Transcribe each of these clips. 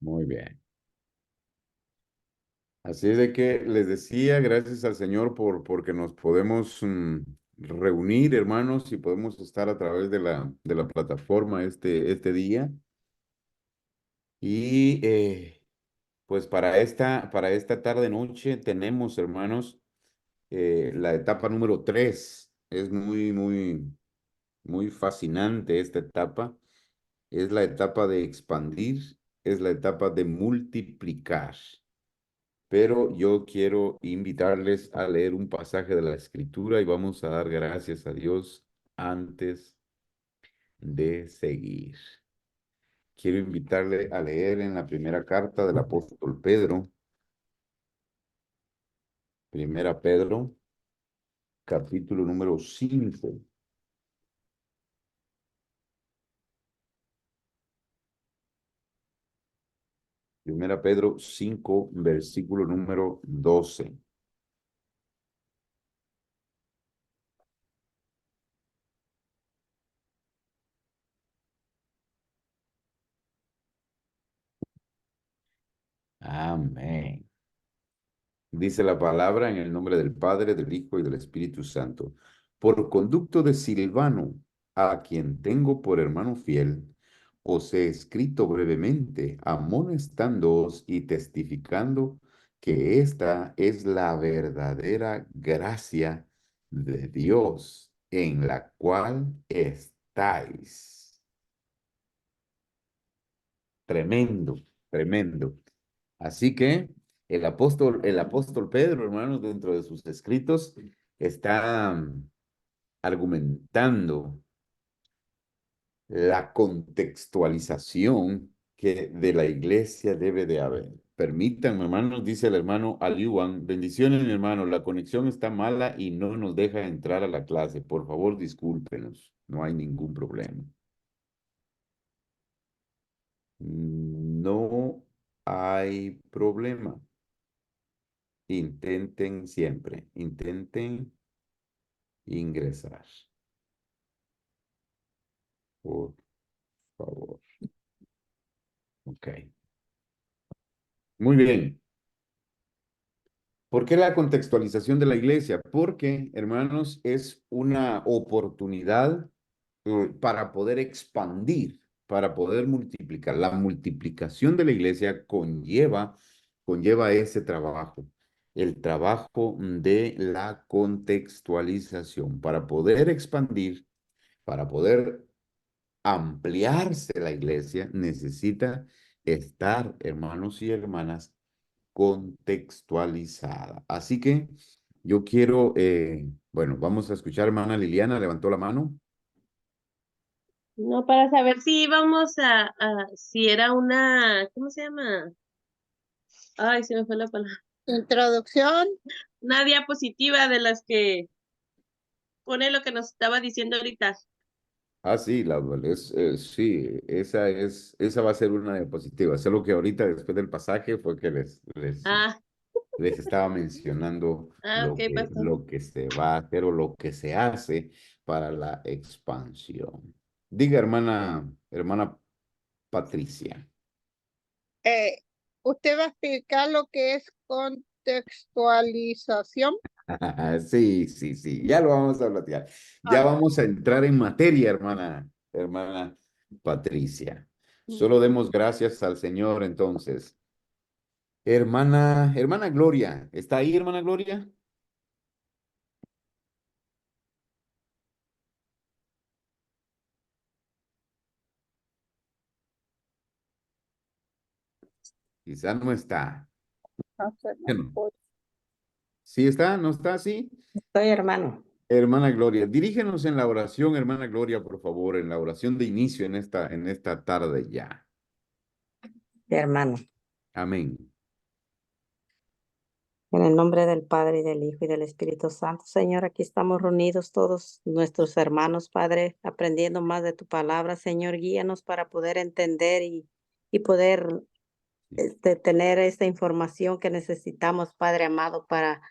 Muy bien. Así es de que les decía, gracias al Señor porque nos podemos reunir, hermanos, y podemos estar a través de la plataforma este día. Y pues para esta tarde-noche tenemos, hermanos, la etapa número 3. Es muy fascinante esta etapa. Es la etapa de expandir, es la etapa de multiplicar. Pero yo quiero invitarles a leer un pasaje de la Escritura y vamos a dar gracias a Dios antes de seguir. Quiero invitarle a leer en la primera carta del apóstol Pedro, primera Pedro, capítulo número 5. Primera Pedro 5, versículo número 12. Amén. Dice la palabra en el nombre del Padre, del Hijo y del Espíritu Santo. Por conducto de Silvano, a quien tengo por hermano fiel, os he escrito brevemente, amonestándoos y testificando que esta es la verdadera gracia de Dios en la cual estáis. Tremendo, tremendo. Así que el apóstol Pedro, hermanos, dentro de sus escritos, está argumentando la contextualización que de la iglesia debe de haber. Permítanme, hermanos, dice el hermano Aliuan, bendiciones, mi hermano, la conexión está mala y no nos deja entrar a la clase. Por favor, discúlpenos, no hay ningún problema. No hay problema. Intenten siempre, intenten ingresar, por favor. Ok. Muy bien. ¿Por qué la contextualización de la iglesia? Porque, hermanos, es una oportunidad para poder expandir, para poder multiplicar. La multiplicación de la iglesia conlleva ese trabajo, el trabajo de la contextualización. Para poder expandir, para poder ampliarse la iglesia, necesita estar, hermanos y hermanas, contextualizada. Así que yo quiero, bueno, vamos a escuchar, hermana Liliana, levantó la mano. No, para saber si íbamos si era una, ¿cómo se llama? Ay, se me fue la palabra. Introducción. Una diapositiva de las que pone lo que nos estaba diciendo ahorita. Ah, sí, sí, esa va a ser una diapositiva. Solo que ahorita, después del pasaje, fue que Ah, les estaba mencionando ok, pastor. lo que se va a hacer o lo que se hace para la expansión. Diga, hermana Patricia. Eh, Usted va a explicar lo que es contextualización. Sí, ya lo vamos a platicar. Ya Ah, vamos a entrar en materia, hermana Patricia. Solo demos gracias al Señor entonces. Hermana Gloria, ¿está ahí, hermana Gloria? Quizá no está. no sé, no Bueno, puedo. ¿sí está? ¿No está? ¿Sí? Estoy hermano, Hermana Gloria, dirígenos en la oración, hermana Gloria, por favor, en la oración de inicio en esta tarde ya. hermano. Amén. En el nombre del Padre, y del Hijo, y del Espíritu Santo, Señor, aquí estamos reunidos todos nuestros hermanos, Padre, aprendiendo más de tu palabra. Señor, guíanos para poder entender y poder tener esta información que necesitamos, Padre amado, para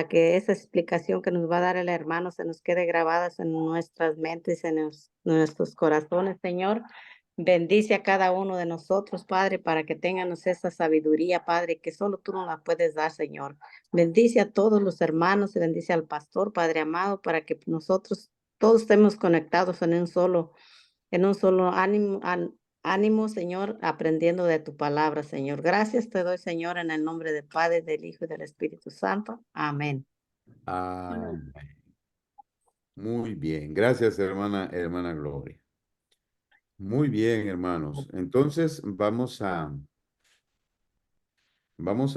que esa explicación que nos va a dar el hermano se nos quede grabada en nuestras mentes, en nuestros corazones, Señor. Bendice a cada uno de nosotros, Padre, para que tengamos esa sabiduría, Padre, que solo tú nos la puedes dar, Señor. Bendice a todos los hermanos y bendice al pastor, Padre amado, para que nosotros todos estemos conectados en un solo ánimo, ánimo, Señor, aprendiendo de tu palabra, Señor. Gracias te doy, Señor, en el nombre del Padre, del Hijo y del Espíritu Santo. Amén. Amén. Muy bien. Gracias, hermana Gloria. Muy bien, hermanos. Entonces, vamos a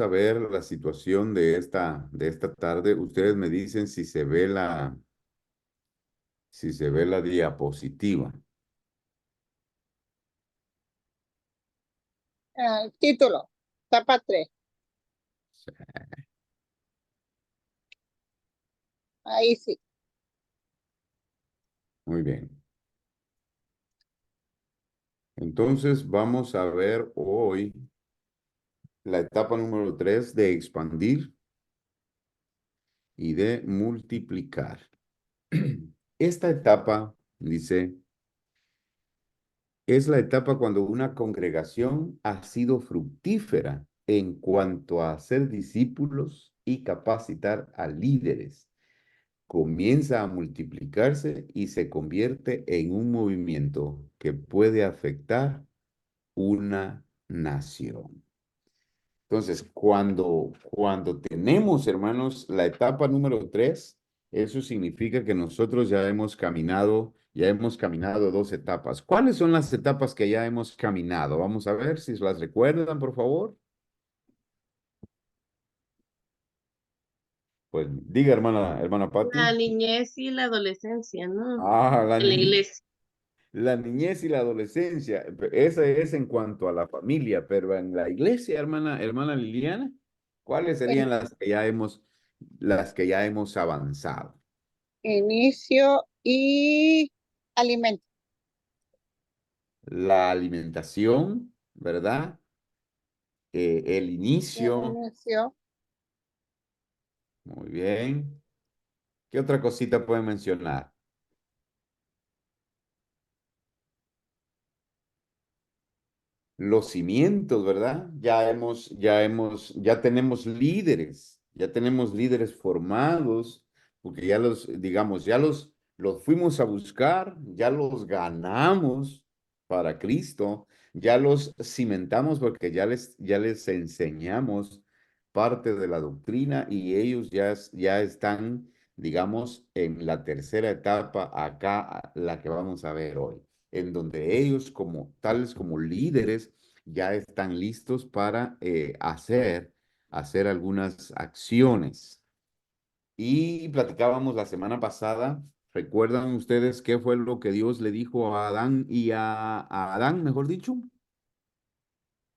ver la situación de esta tarde. Ustedes me dicen si se ve la diapositiva. Título, etapa 3. Ahí sí. Muy bien. Entonces, vamos a ver hoy la etapa número 3 de expandir y de multiplicar. Esta etapa, dice, es la etapa cuando una congregación ha sido fructífera en cuanto a hacer discípulos y capacitar a líderes. Comienza a multiplicarse y se convierte en un movimiento que puede afectar una nación. Entonces, cuando tenemos, hermanos, la etapa número 3, eso significa que nosotros ya hemos caminado 2 etapas. ¿Cuáles son las etapas que ya hemos caminado? Vamos a ver si las recuerdan, por favor. Pues diga, hermana La Patti. niñez y la adolescencia, ¿no? Ah, En la iglesia. la niñez y la adolescencia. Esa es en cuanto a la familia, pero en la iglesia, hermana Liliana, ¿cuáles En- serían las que ya hemos avanzado? Inicio y alimento. La alimentación, ¿verdad? El inicio, Inicio, muy bien. ¿Qué otra cosita pueden mencionar? Los cimientos, ¿verdad? Ya tenemos líderes formados, porque digamos, los fuimos a buscar, ya los ganamos para Cristo, ya los cimentamos porque ya les enseñamos parte de la doctrina y ellos ya están, digamos, en la tercera etapa acá, la que vamos a ver hoy en donde ellos como tales como líderes ya están listos para hacer algunas acciones. Y platicábamos la semana pasada, ¿recuerdan ustedes qué fue lo que Dios le dijo a Adán a Adán, mejor dicho?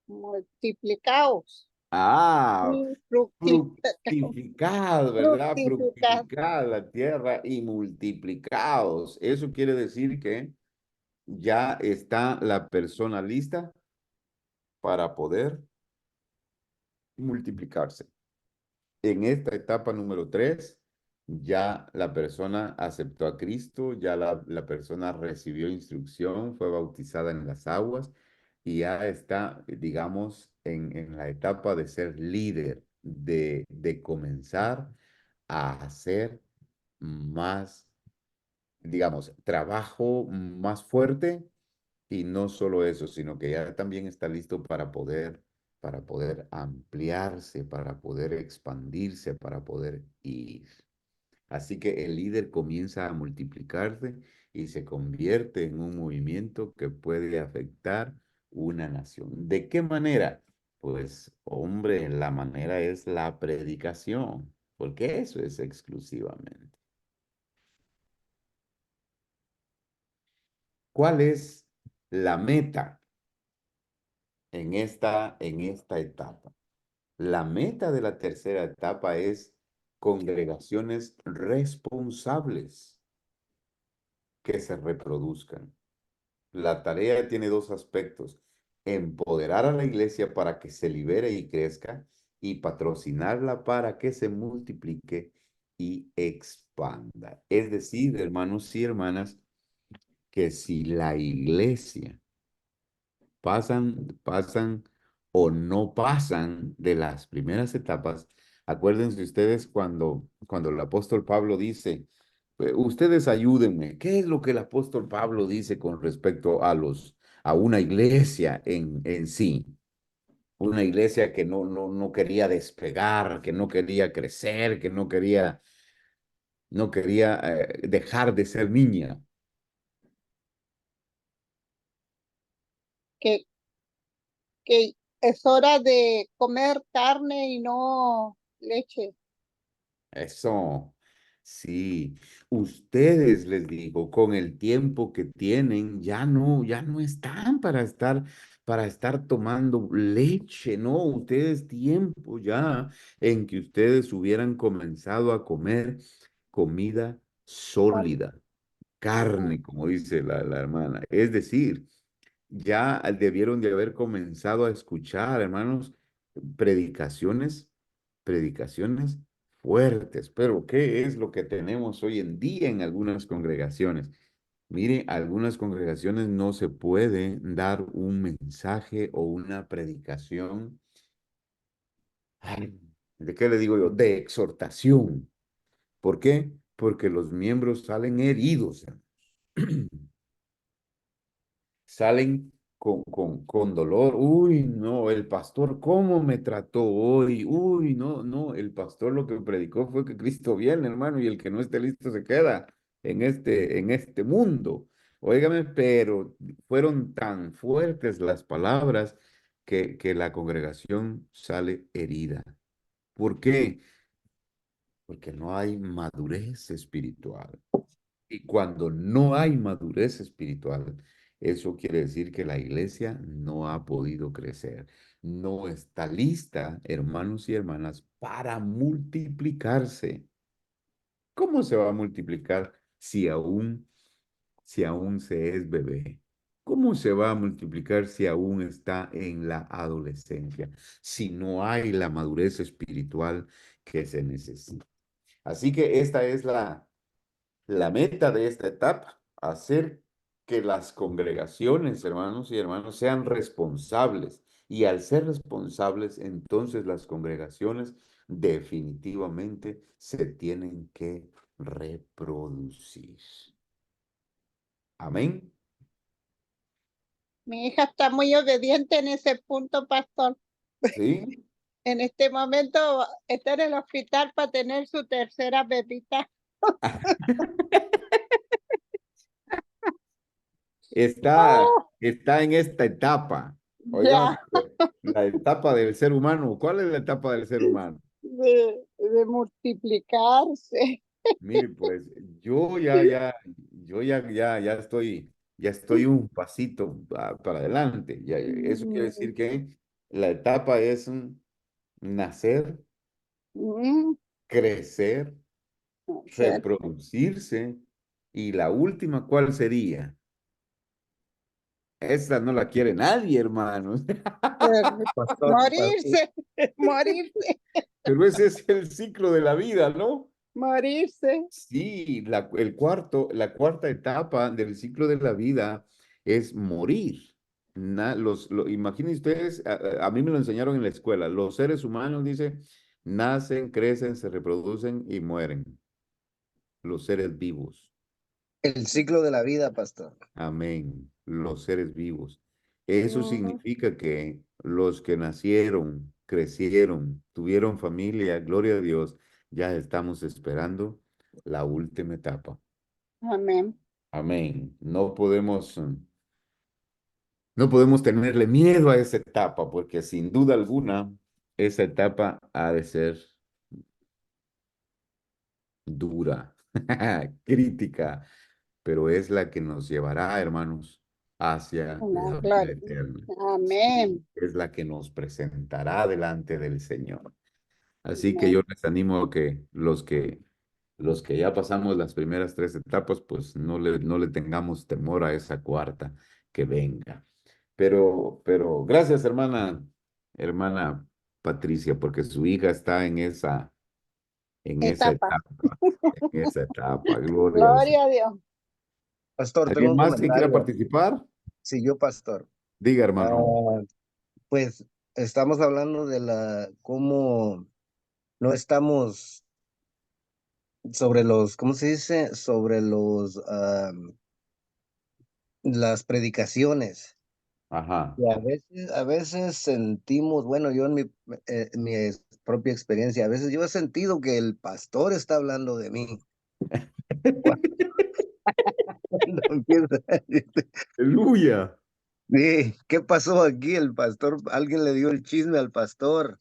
multiplicaos Ah, y fructificad, ¿verdad? fructificad. Fructificad la tierra y multiplicaos. Eso quiere decir que ya está la persona lista para poder multiplicarse. En esta etapa número 3, ya la persona aceptó a Cristo, ya la persona recibió instrucción, fue bautizada en las aguas y ya está, digamos, en la etapa de ser líder, de comenzar a hacer más, digamos, trabajo más fuerte y no solo eso, sino que ya también está listo para poder ampliarse, para poder expandirse, para poder ir. Así que el líder comienza a multiplicarse y se convierte en un movimiento que puede afectar una nación. ¿De qué manera? Pues, hombre, la manera es la predicación, porque eso es exclusivamente. ¿Cuál es la meta en esta etapa? La meta de la tercera etapa es congregaciones responsables que se reproduzcan. La tarea tiene 2 aspectos: empoderar a la iglesia para que se libere y crezca y patrocinarla para que se multiplique y expanda. Es decir, hermanos y hermanas, que si la iglesia pasan o no pasan de las primeras etapas. Acuérdense ustedes cuando el apóstol Pablo dice, ustedes ayúdenme. ¿Qué es lo que el apóstol Pablo dice con respecto a una iglesia en sí? Una iglesia que no quería despegar, que no quería crecer, que no quería dejar de ser niña. que, que es hora de comer carne y no leche. Eso, sí. Ustedes, les digo, con el tiempo que tienen, ya no están para estar tomando leche, ¿no? Ustedes tiempo ya en que ustedes hubieran comenzado a comer comida sólida, carne, como dice la hermana. Es decir, ya debieron de haber comenzado a escuchar, hermanos, predicaciones, predicaciones fuertes. Pero ¿qué es lo que tenemos hoy en día en algunas congregaciones? Mire, algunas congregaciones no se puede dar un mensaje o una predicación, ay, ¿de qué le digo yo? De exhortación. ¿Por qué? Porque los miembros salen heridos. Salen con dolor. Uy, no, el pastor, ¿cómo me trató hoy? Uy, no, no, el pastor lo que predicó fue que Cristo viene, hermano, y el que no esté listo se queda en este mundo. Óigame, pero fueron tan fuertes las palabras que la congregación sale herida. ¿Por qué? Porque no hay madurez espiritual. Y cuando no hay madurez espiritual, eso quiere decir que la iglesia no ha podido crecer, no está lista, hermanos y hermanas, para multiplicarse. ¿Cómo se va a multiplicar si aún se es bebé? ¿Cómo se va a multiplicar si aún está en la adolescencia? Si no hay la madurez espiritual que se necesita. Así que esta es la meta de esta etapa, hacer que las congregaciones, hermanos y hermanas, sean responsables. Y al ser responsables, entonces las congregaciones definitivamente se tienen que reproducir. Amén. Mi hija está muy obediente en ese punto, pastor. Sí. En este momento está en el hospital para tener su tercera bebita. Está, Oh, está en esta etapa. Oigan, ya, la etapa del ser humano. ¿Cuál es la etapa del ser humano? de multiplicarse. Mire, pues yo ya estoy un pasito para adelante. Eso quiere Mm, decir que la etapa es nacer, mm, crecer, ser- reproducirse y la última, ¿cuál sería? Esa no la quiere nadie, hermanos. Pastor, morirse, morirse, Pero ese es el ciclo de la vida, ¿no? morirse. Sí, la cuarta etapa del ciclo de la vida es morir. Imaginen ustedes, a mí me lo enseñaron en la escuela, los seres humanos, dice, nacen, crecen, se reproducen y mueren. Los seres vivos. el ciclo de la vida, pastor. Amén. Los seres vivos. Eso Ujú, significa que los que nacieron, crecieron, tuvieron familia, gloria a Dios, ya estamos esperando la última etapa. amén. Amén. No podemos tenerle miedo a esa etapa, porque sin duda alguna, esa etapa ha de ser dura, crítica, pero es la que nos llevará, hermanos, hacia La la vida gloria. eterna. Sí, Amén. es la que nos presentará delante del Señor. Así que Amén. yo les animo a que los que ya pasamos las primeras tres etapas, pues no le tengamos temor a esa cuarta que venga. Pero gracias, hermana Patricia, porque su hija está en esa Etapa. etapa, en esa etapa. Gloria al Señor. Gloria a Dios. Pastor, tengo ¿Alguien un más que quiera comentario. participar? Sí, yo, pastor. Diga, hermano. Ah, pues estamos hablando de cómo no estamos sobre ¿cómo se dice? Sobre las predicaciones. Ajá. Y a veces sentimos, bueno, yo en mi propia experiencia, a veces yo he sentido que el pastor está hablando de mí. Cuando empieza, Aleluya. sí, ¿qué pasó aquí? El pastor, alguien le dio el chisme al pastor.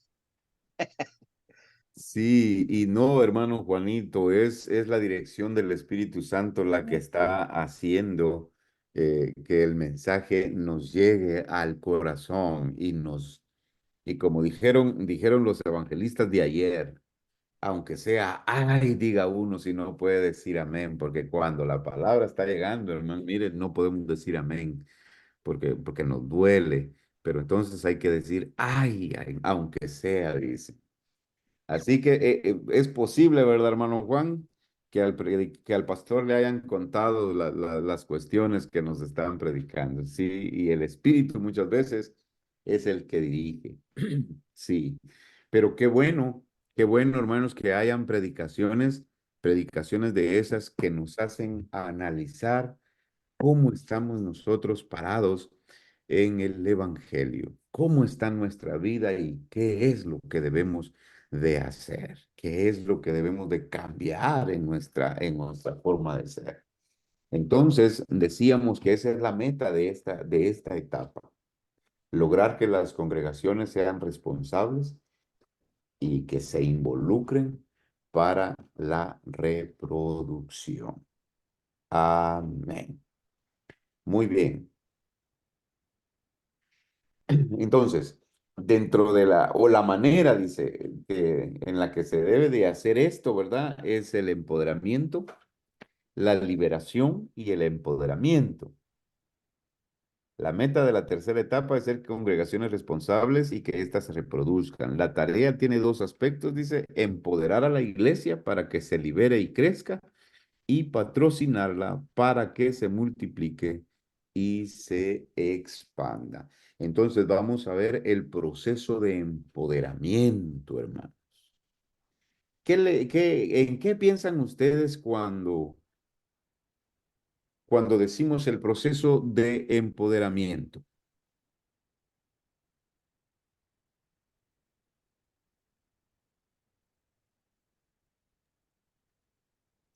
Sí, y no, hermano Juanito, es la dirección del Espíritu Santo la que está haciendo que el mensaje nos llegue al corazón y como dijeron los evangelistas de ayer, aunque sea, ay, diga uno si no puede decir amén, porque cuando la palabra está llegando, hermano, miren, no podemos decir amén, porque nos duele, pero entonces hay que decir, ay, aunque sea, dice. Así que es posible, ¿verdad, hermano Juan? Que al pastor le hayan contado las cuestiones que nos estaban predicando, ¿sí? Y el Espíritu muchas veces es el que dirige, sí. Pero qué bueno, hermanos, que hayan predicaciones de esas que nos hacen analizar cómo estamos nosotros parados en el Evangelio, cómo está nuestra vida y qué es lo que debemos de hacer, qué es lo que debemos de cambiar en nuestra forma de ser. Entonces, decíamos que esa es la meta de esta etapa, lograr que las congregaciones sean responsables y que se involucren para la reproducción. Amén. Muy bien. Entonces, dentro de o la manera, dice, en la que se debe de hacer esto, ¿verdad? Es el empoderamiento, la liberación y el empoderamiento. La meta de la tercera etapa es ser congregaciones responsables y que éstas se reproduzcan. La tarea tiene dos aspectos, dice, empoderar a la iglesia para que se libere y crezca y patrocinarla para que se multiplique y se expanda. Entonces vamos a ver el proceso de empoderamiento, hermano. ¿En qué piensan ustedes cuando decimos el proceso de empoderamiento?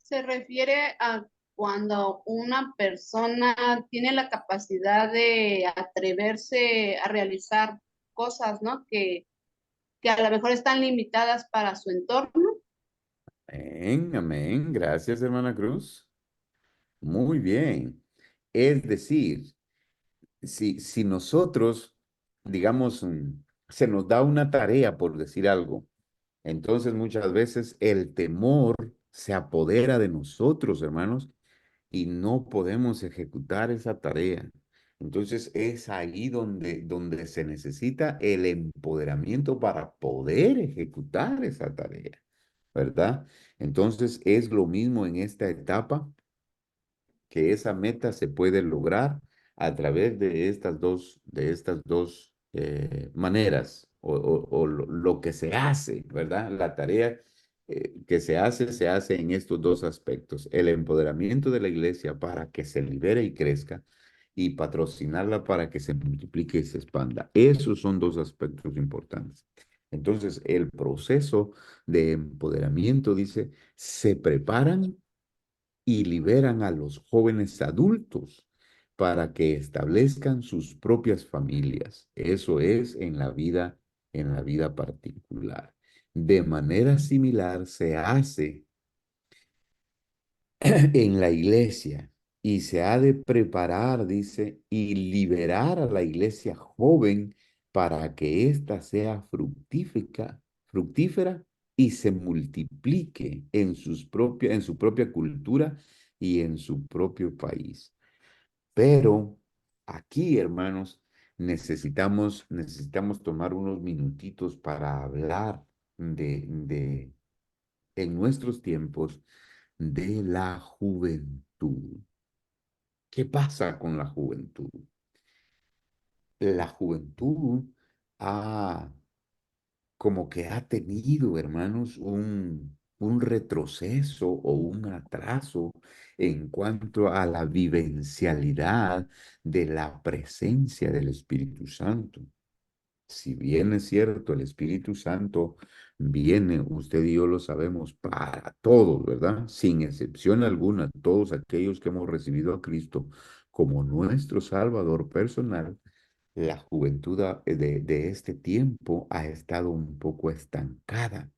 Se refiere a cuando una persona tiene la capacidad de atreverse a realizar cosas, ¿no? Que a lo mejor están limitadas para su entorno. Amén, amén. Gracias, hermana Cruz. Muy bien. Es decir, si nosotros, digamos, se nos da una tarea, por decir algo, entonces muchas veces el temor se apodera de nosotros, hermanos, y no podemos ejecutar esa tarea. Entonces es ahí donde se necesita el empoderamiento para poder ejecutar esa tarea, ¿verdad? Entonces es lo mismo en esta etapa que esa meta se puede lograr a través de estas dos maneras o lo que se hace, ¿verdad? La tarea que se hace en estos dos aspectos, el empoderamiento de la iglesia para que se libere y crezca y patrocinarla para que se multiplique y se expanda. Esos son dos aspectos importantes. Entonces, el proceso de empoderamiento, dice, se preparan y liberan a los jóvenes adultos para que establezcan sus propias familias. Eso es en la vida particular. De manera similar se hace en la iglesia y se ha de preparar, dice, y liberar a la iglesia joven para que ésta sea fructífera y se multiplique en su propia cultura y en su propio país. Pero aquí, hermanos, necesitamos tomar unos minutitos para hablar en nuestros tiempos de la juventud. ¿Qué pasa con la juventud? la juventud ha, como que ha tenido, hermanos, un retroceso o un atraso en cuanto a la vivencialidad de la presencia del Espíritu Santo. Si bien es cierto, el Espíritu Santo viene, usted y yo lo sabemos, para todos, ¿verdad? Sin excepción alguna, todos aquellos que hemos recibido a Cristo como nuestro Salvador personal, la juventud de este tiempo ha estado un poco estancada.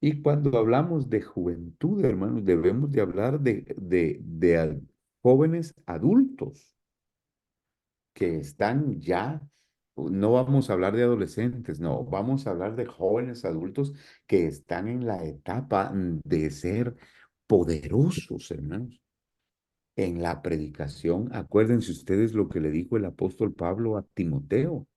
Y cuando hablamos de juventud, hermanos, debemos de hablar de jóvenes adultos que están ya, no vamos a hablar de adolescentes, no, vamos a hablar de jóvenes adultos que están en la etapa de ser poderosos, hermanos. En la predicación, acuérdense ustedes lo que le dijo el apóstol Pablo a Timoteo.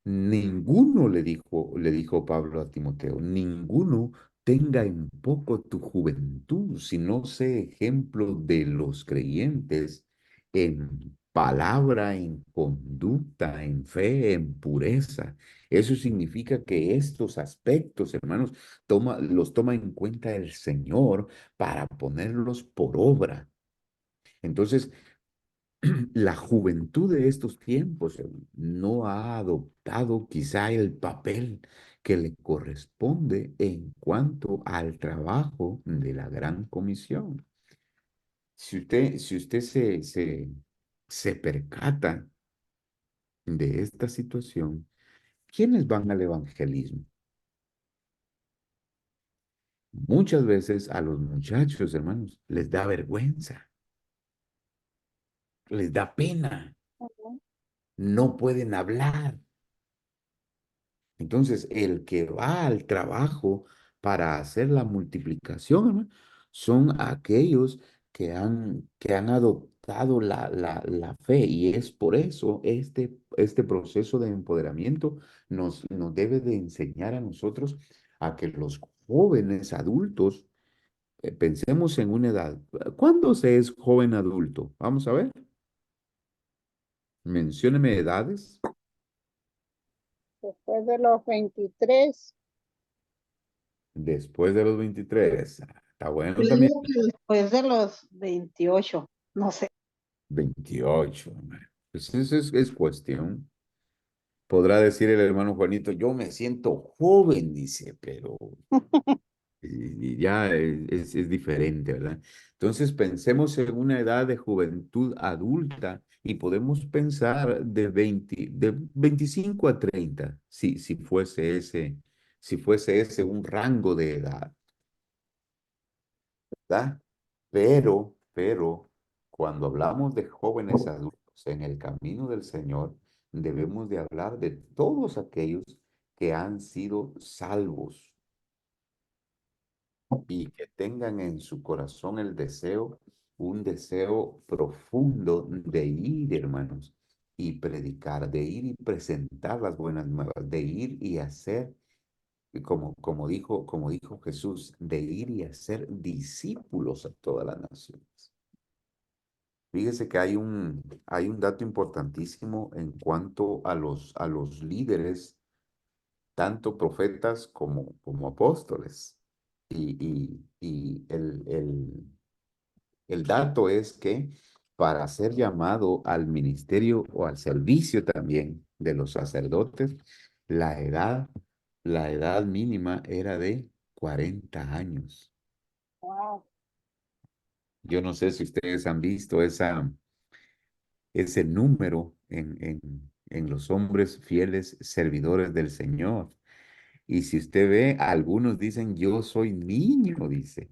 Ninguno le dijo Pablo a Timoteo, ninguno tenga en poco tu juventud, sino sé ejemplo de los creyentes en palabra, en conducta, en fe, en pureza. Eso significa que estos aspectos, hermanos, los toma en cuenta el Señor para ponerlos por obra. Entonces, la juventud de estos tiempos no ha adoptado quizá el papel que le corresponde en cuanto al trabajo de la gran comisión. Si usted se percata de esta situación, ¿quiénes van al evangelismo? Muchas veces a los muchachos, hermanos, les da vergüenza, les da pena, Ujú. no pueden hablar. Entonces, el que va al trabajo para hacer la multiplicación, hermano, son aquellos que han adoptado la fe. Y es por eso este proceso de empoderamiento nos debe de enseñar a nosotros a que los jóvenes adultos, pensemos en una edad. ¿Cuándo se es joven adulto? Vamos a ver. Mencióneme edades. Después de los 23. Después de los 23. Está Yo bueno también. digo que después de los 28, no sé. 28. Hombre. Pues eso es cuestión. Podrá decir el hermano Juanito, yo me siento joven, dice, pero y ya es diferente, ¿verdad? Entonces pensemos en una edad de juventud adulta y podemos pensar de 25 a 30, si fuese ese un rango de edad. ¿Verdad? Pero, cuando hablamos de jóvenes adultos en el camino del Señor, debemos de hablar de todos aquellos que han sido salvos y que tengan en su corazón un deseo profundo de ir, hermanos, y predicar, de ir y presentar las buenas nuevas, de ir y hacer, como dijo Jesús, de ir y hacer discípulos a todas las naciones. Fíjese que hay un dato importantísimo en cuanto a los líderes, tanto profetas como apóstoles. Y el dato es que para ser llamado al ministerio o al servicio también de los sacerdotes, la edad, la edad mínima era de 40 años. Wow. Yo no sé si ustedes han visto ese número en los hombres fieles servidores del Señor. Y si usted ve, algunos dicen, yo soy niño, dice.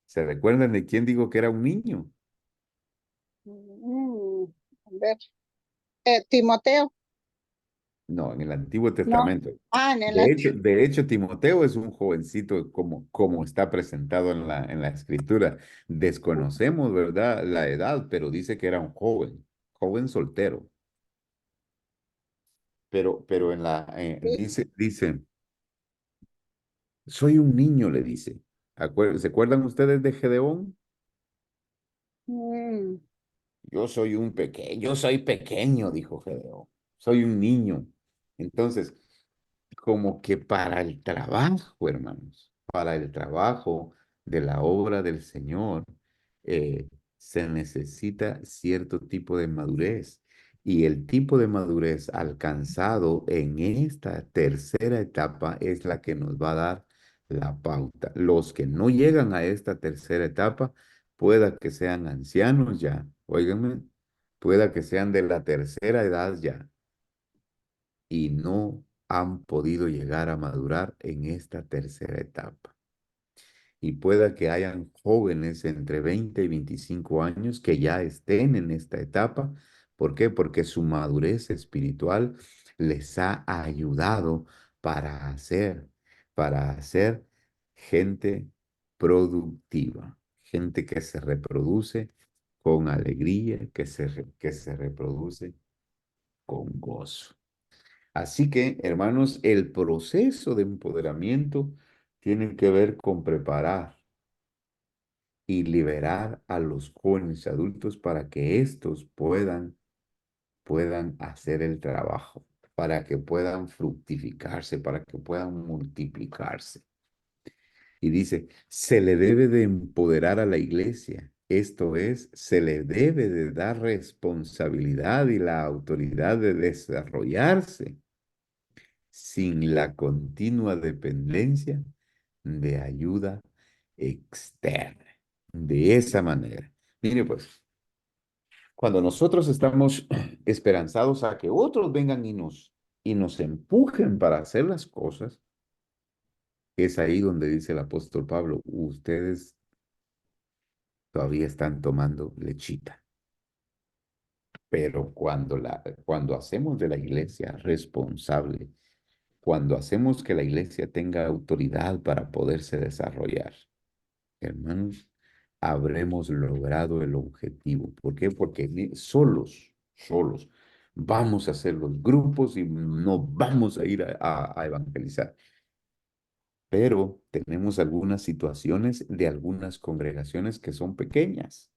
¿Se recuerdan de quién digo que era un niño? Mm, a ver. Timoteo. No, en el Antiguo No. Testamento. Ah, en el De hecho, Timoteo es un jovencito como está presentado en la Escritura. Desconocemos, ¿verdad?, la edad, pero dice que era un joven soltero. Pero Sí. dice, soy un niño, le dice. ¿Se acuerdan ustedes de Gedeón? Mm, yo soy pequeño, dijo Gedeón, soy un niño. Entonces, como que para el trabajo, hermanos, para el trabajo de la obra del Señor, eh, se necesita cierto tipo de madurez. Y el tipo de madurez alcanzado en esta tercera etapa es la que nos va a dar la pauta. Los que no llegan a esta tercera etapa, pueda que sean ancianos ya, óiganme, pueda que sean de la tercera edad ya y no han podido llegar a madurar en esta tercera etapa. Y pueda que hayan jóvenes entre 20 y 25 años que ya estén en esta etapa. ¿Por qué? Porque su madurez espiritual les ha ayudado para hacer, para hacer gente productiva, gente que se reproduce con alegría, que se reproduce con gozo. Así que, hermanos, el proceso de empoderamiento tiene que ver con preparar y liberar a los jóvenes adultos para que éstos puedan hacer el trabajo, para que puedan fructificarse, para que puedan multiplicarse. Y dice, se le debe de empoderar a la iglesia. Esto es, se le debe de dar responsabilidad y la autoridad de desarrollarse sin la continua dependencia de ayuda externa. De esa manera. Mire, pues, cuando nosotros estamos esperanzados a que otros vengan y nos empujen para hacer las cosas, es ahí donde dice el apóstol Pablo, ustedes todavía están tomando lechita. Pero cuando hacemos de la iglesia responsable, cuando hacemos que la iglesia tenga autoridad para poderse desarrollar, hermanos, habremos logrado el objetivo. ¿Por qué? Porque solos, vamos a hacer los grupos y no vamos a ir a evangelizar. Pero tenemos algunas situaciones de algunas congregaciones que son pequeñas.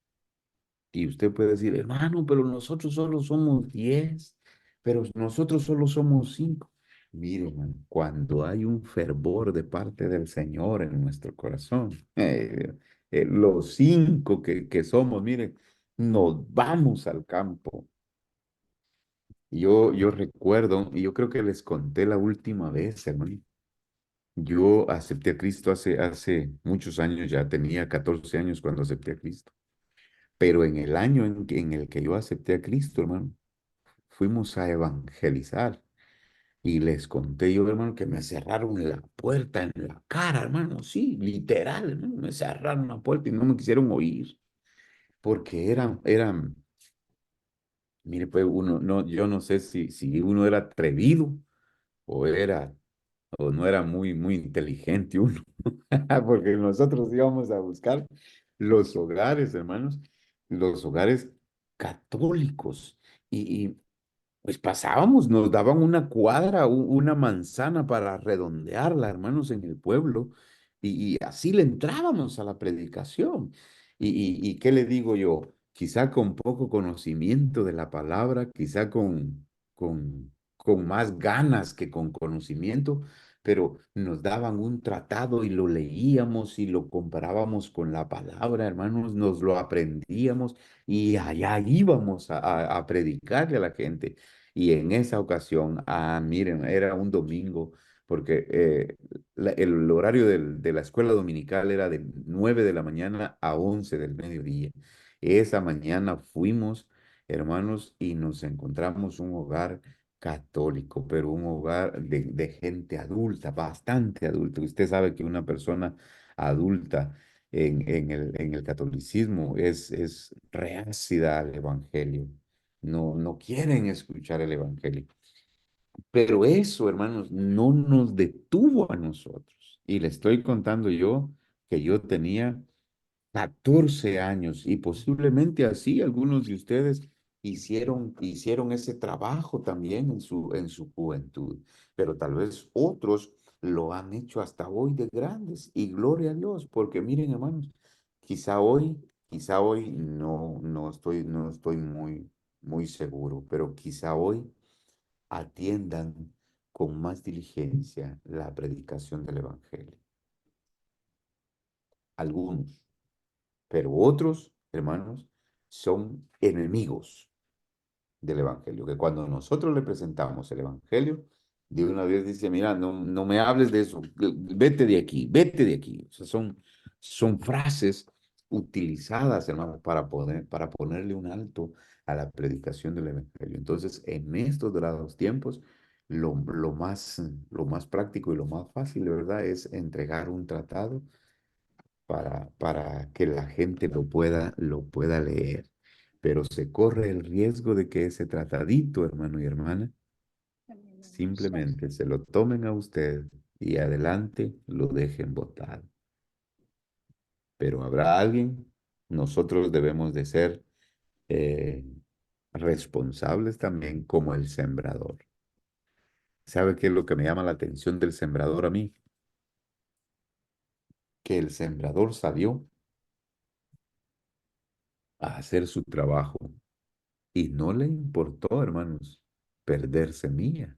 Y usted puede decir, hermano, pero nosotros solo somos 10, pero nosotros solo somos 5. Mire, hermano, cuando hay un fervor de parte del Señor en nuestro corazón, los 5 que somos, miren, nos vamos al campo. Yo recuerdo, y yo creo que les conté la última vez, hermano. Yo acepté a Cristo hace muchos años, ya tenía 14 años cuando acepté a Cristo. Pero en el año en el que yo acepté a Cristo, hermano, fuimos a evangelizar. Y les conté yo, hermano, que me cerraron la puerta en la cara, hermano. Sí, literal, hermano, me cerraron la puerta y no me quisieron oír. Porque mire, pues uno, no, yo no sé si uno era atrevido o o no era muy inteligente uno. Porque nosotros íbamos a buscar los hogares, hermanos, los hogares católicos. Y pues pasábamos, nos daban una cuadra, una manzana para redondearla, hermanos, en el pueblo. Y así le entrábamos a la predicación. Y ¿qué le digo yo? Quizá con poco conocimiento de la palabra, quizá con más ganas que con conocimiento, pero nos daban un tratado y lo leíamos y lo comparábamos con la palabra, hermanos, nos lo aprendíamos y allá íbamos a predicarle a la gente. Y en esa ocasión, miren, era un domingo, porque el horario de la escuela dominical era de 9 de la mañana a 11 del mediodía. Esa mañana fuimos, hermanos, y nos encontramos un hogar católico, pero un hogar de gente adulta, bastante adulta. Usted sabe que una persona adulta en el catolicismo es reácida al evangelio. No quieren escuchar el evangelio. Pero eso, hermanos, no nos detuvo a nosotros. Y le estoy contando yo que yo tenía 14 años y posiblemente así algunos de ustedes hicieron ese trabajo también en su juventud, pero tal vez otros lo han hecho hasta hoy de grandes y gloria a Dios, porque miren hermanos, quizá hoy Quizá hoy no estoy muy seguro, pero quizá hoy atiendan con más diligencia la predicación del Evangelio. Algunos, pero otros, hermanos, son enemigos del Evangelio, que cuando nosotros le presentamos el Evangelio, de una vez dice, mira, no me hables de eso, vete de aquí. O sea, son frases utilizadas, hermano, para ponerle un alto a la predicación del Evangelio. Entonces, en estos dorados tiempos, lo más práctico y lo más fácil, de verdad, es entregar un tratado para que la gente lo pueda leer. Pero se corre el riesgo de que ese tratadito, hermano y hermana, simplemente se lo tomen a usted y adelante lo dejen botado. Pero habrá alguien, nosotros debemos de ser eh, responsables también como el sembrador. ¿Sabe qué es lo que me llama la atención del sembrador a mí? Que el sembrador salió a hacer su trabajo y no le importó, hermanos, perder semilla.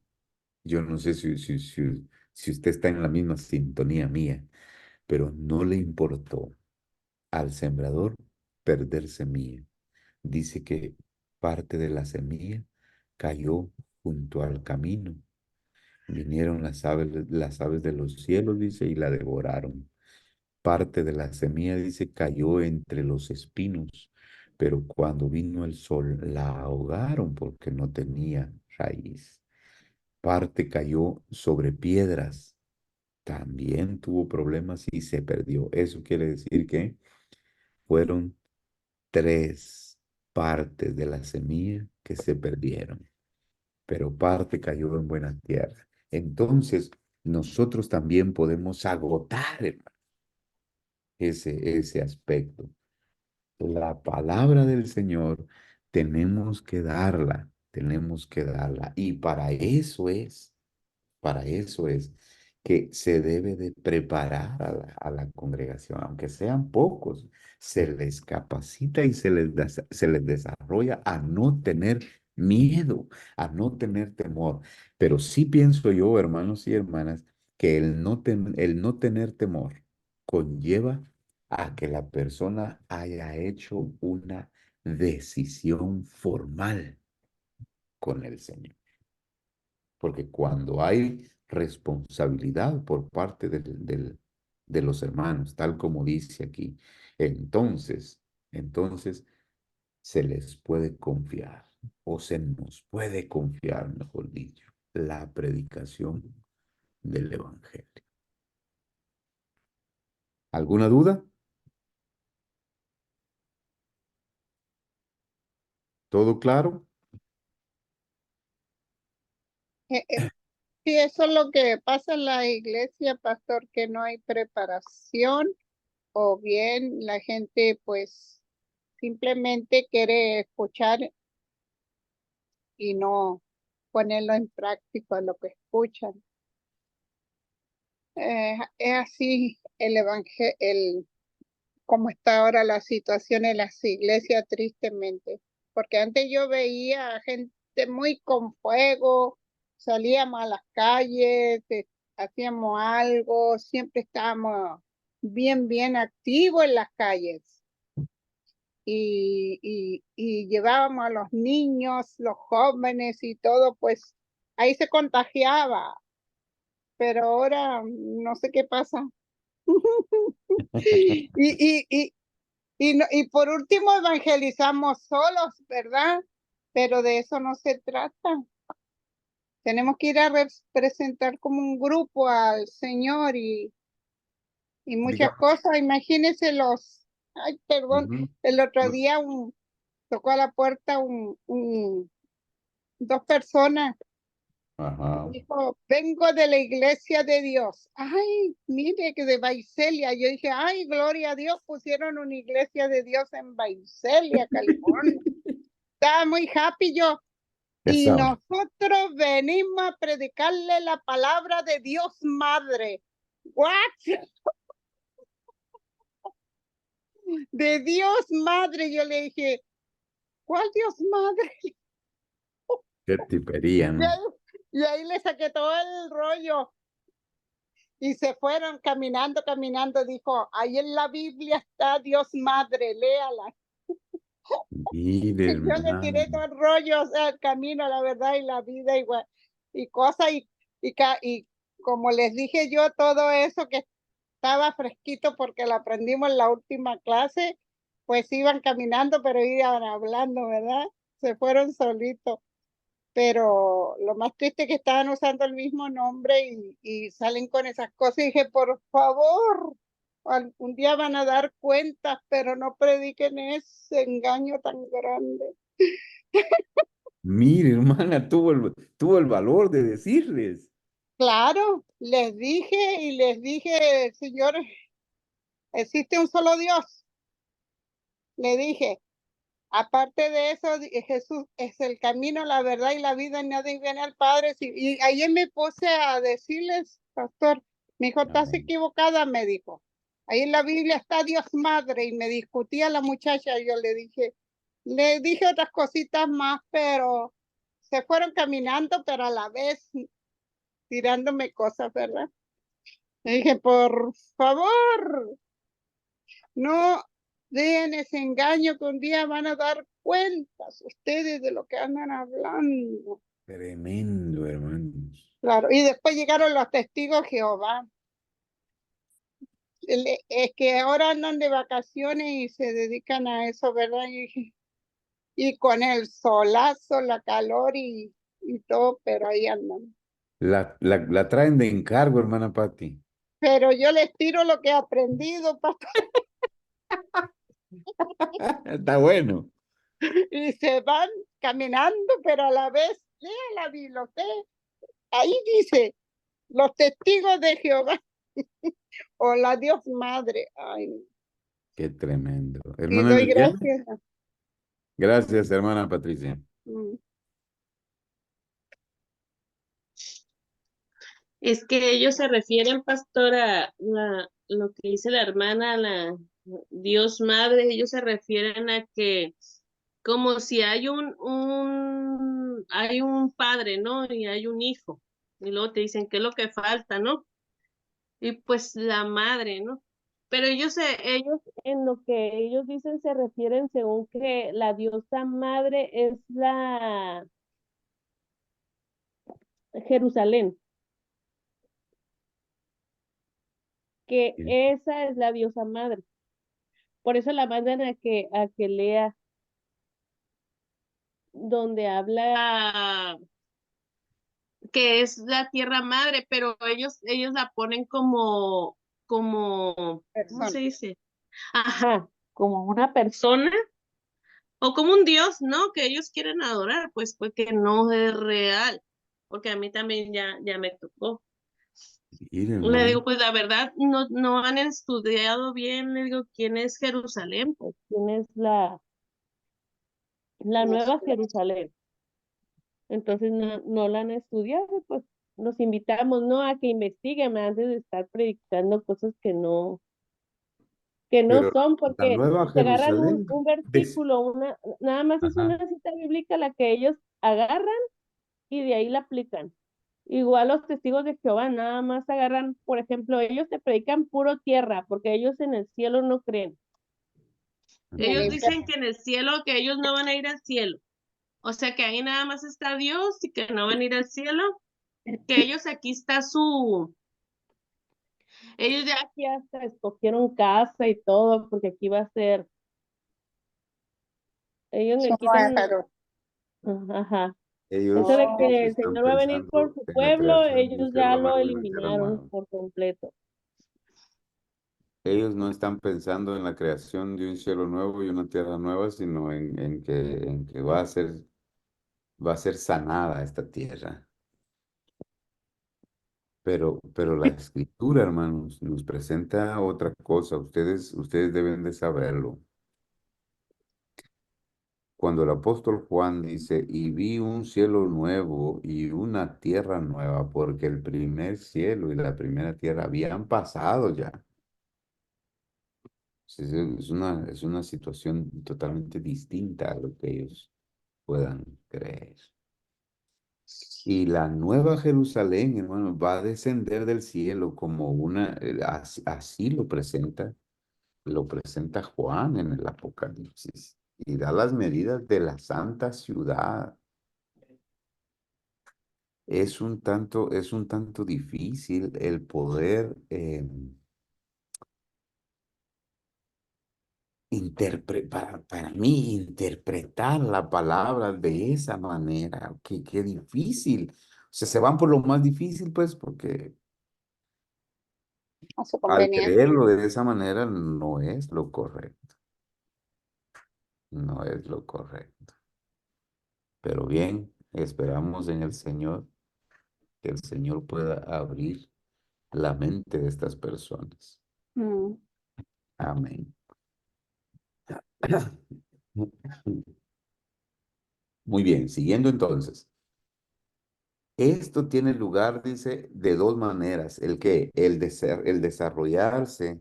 Yo no sé si usted está en la misma sintonía mía, pero no le importó al sembrador perder semilla. Dice que parte de la semilla cayó junto al camino. Vinieron las aves de los cielos, dice, y la devoraron. Parte de la semilla, dice, cayó entre los espinos, pero cuando vino el sol la ahogaron porque no tenía raíz. Parte cayó sobre piedras, también tuvo problemas y se perdió. Eso quiere decir que fueron tres partes de la semilla que se perdieron, pero parte cayó en buena tierra. Entonces, nosotros también podemos agotar, hermano, ese aspecto. La palabra del Señor tenemos que darla. Y para eso es que se debe de preparar a la congregación, aunque sean pocos, se les capacita y se les desarrolla a no tener miedo, a no tener temor. Pero sí pienso yo, hermanos y hermanas, que el no tener temor conlleva a que la persona haya hecho una decisión formal con el Señor. Porque cuando hay responsabilidad por parte de los hermanos, tal como dice aquí, entonces se les puede confiar, o se nos puede confiar, mejor dicho, la predicación del Evangelio. ¿Alguna duda? ¿Todo claro? Sí, eso es lo que pasa en la iglesia, pastor, que no hay preparación o bien la gente pues simplemente quiere escuchar y no ponerlo en práctica lo que escuchan. Es así el evangelio, como está ahora la situación en las iglesias, tristemente, porque antes yo veía gente muy con fuego, salíamos a las calles, hacíamos algo, siempre estábamos bien activos en las calles. Y llevábamos a los niños, los jóvenes y todo, pues ahí se contagiaba, pero ahora no sé qué pasa. Y, y, y, y por último evangelizamos solos, ¿verdad? Pero de eso no se trata. Tenemos que ir a representar como un grupo al Señor y muchas Diga. cosas. Imagínense ay, perdón, Ujú. el otro No. día tocó a la puerta dos personas. Ajá. Dijo, vengo de la iglesia de Dios. Ay, mire que de Vaiselia. Yo dije, ay, gloria a Dios, pusieron una iglesia de Dios en Vaiselia, California. Estaba muy happy yo. Y Eso. nosotros venimos a predicarle la palabra de Dios Madre. What? de Dios Madre. Yo le dije, ¿cuál Dios Madre? Qué tipería, Y ¿no? ahí, y ahí le saqué todo el rollo. Y se fueron caminando, caminando. Dijo, ahí en la Biblia está Dios Madre, léala. Mire, Y yo le hermano. tiré todo el rollo, o sea, el camino, la verdad y la vida igual. Y cosas, y como les dije yo, todo eso que estaba fresquito porque lo aprendimos en la última clase, pues iban caminando, pero iban hablando, ¿verdad? Se fueron solitos. Pero lo más triste es que estaban usando el mismo nombre y salen con esas cosas. Y dije, por favor, algún día van a dar cuentas, pero no prediquen ese engaño tan grande. Mire, hermana, tuvo el valor de decirles. Claro, les dije, Señor, existe un solo Dios. Le dije, aparte de eso, Jesús es el camino, la verdad y la vida, y nadie viene al Padre. Y ayer me puse a decirles, pastor, mi hijo, estás Amén. equivocada, me dijo. Ahí en la Biblia está Dios Madre, y me discutía la muchacha, yo le dije otras cositas más, pero se fueron caminando, pero a la vez tirándome cosas, ¿verdad? Le dije, por favor, no den ese engaño que un día van a dar cuentas ustedes de lo que andan hablando. Tremendo, hermanos. Claro, y después llegaron los testigos Jehová. Es que ahora andan de vacaciones y se dedican a eso, ¿verdad? Y con el solazo, la calor y todo, pero ahí andan. La traen de encargo, hermana Patti. Pero yo les tiro lo que he aprendido, pastor, Está bueno. y se van caminando, pero a la vez, lea la Biblia, usted, ahí dice, los testigos de Jehová o la Dios Madre. Ay, Qué tremendo. y Hermana doy Liliana, gracias. gracias, hermana Patricia. Mm. Es que ellos se refieren, pastor, a lo que dice la hermana, la Dios Madre, ellos se refieren a que como si hay hay un padre, ¿no? Y hay un hijo. Y luego te dicen qué es lo que falta, ¿no? Y pues la madre, ¿no? Pero ellos en lo que ellos dicen se refieren según que la diosa madre es la Jerusalén, que esa es la diosa madre. Por eso la mandan a que lea donde habla que es la tierra madre, pero ellos la ponen como, ¿cómo Persona. se dice? Ajá, como una persona o como un dios, ¿no? Que ellos quieren adorar, pues porque no es real, porque a mí también ya me tocó. Mire, Le hermano. digo, pues la verdad, no han estudiado bien, le digo, ¿quién es Jerusalén? Pues, ¿quién es la nueva Jerusalén? Entonces no la han estudiado, pues los invitamos, ¿no? A que investiguen antes de estar predicando cosas que no Pero son, la porque Nueva se agarran Jerusalén, un versículo, nada más es ajá. una cita bíblica la que ellos agarran y de ahí la aplican. Igual los testigos de Jehová nada más agarran, por ejemplo, ellos te predican puro tierra, porque ellos en el cielo no creen. Ellos dicen que en el cielo, que ellos no van a ir al cielo. O sea que ahí nada más está Dios y que no van a ir al cielo. Que ellos aquí está ellos ya aquí hasta escogieron casa y todo, porque aquí va a ser, ellos le Son quitan, pájaros. ajá, eso Ellos, de ellos que el están Señor va a venir por pensando su en la pueblo, creación de un ellos ya cielo lo nuevo y una tierra eliminaron nueva. por completo. Ellos no están pensando en la creación de un cielo nuevo y una tierra nueva, sino en que va a ser sanada esta tierra. Pero la escritura, hermanos, nos presenta otra cosa. Ustedes deben de saberlo. Cuando el apóstol Juan dice, y vi un cielo nuevo y una tierra nueva, porque el primer cielo y la primera tierra habían pasado ya. Es una situación totalmente distinta a lo que ellos puedan creer. Y la nueva Jerusalén, hermano, va a descender del cielo como una, así lo presenta Juan en el Apocalipsis. Y da las medidas de la santa ciudad. Es un tanto difícil el poder para mí interpretar la palabra de esa manera. Qué difícil. O sea, se van por lo más difícil, pues, porque A su al conveniencia. creerlo de esa manera no es lo correcto. No es lo correcto. Pero bien, esperamos en el Señor que el Señor pueda abrir la mente de estas personas. Mm. Amén. Muy bien, siguiendo entonces. Esto tiene lugar, dice, de dos maneras. El que, el desarrollarse,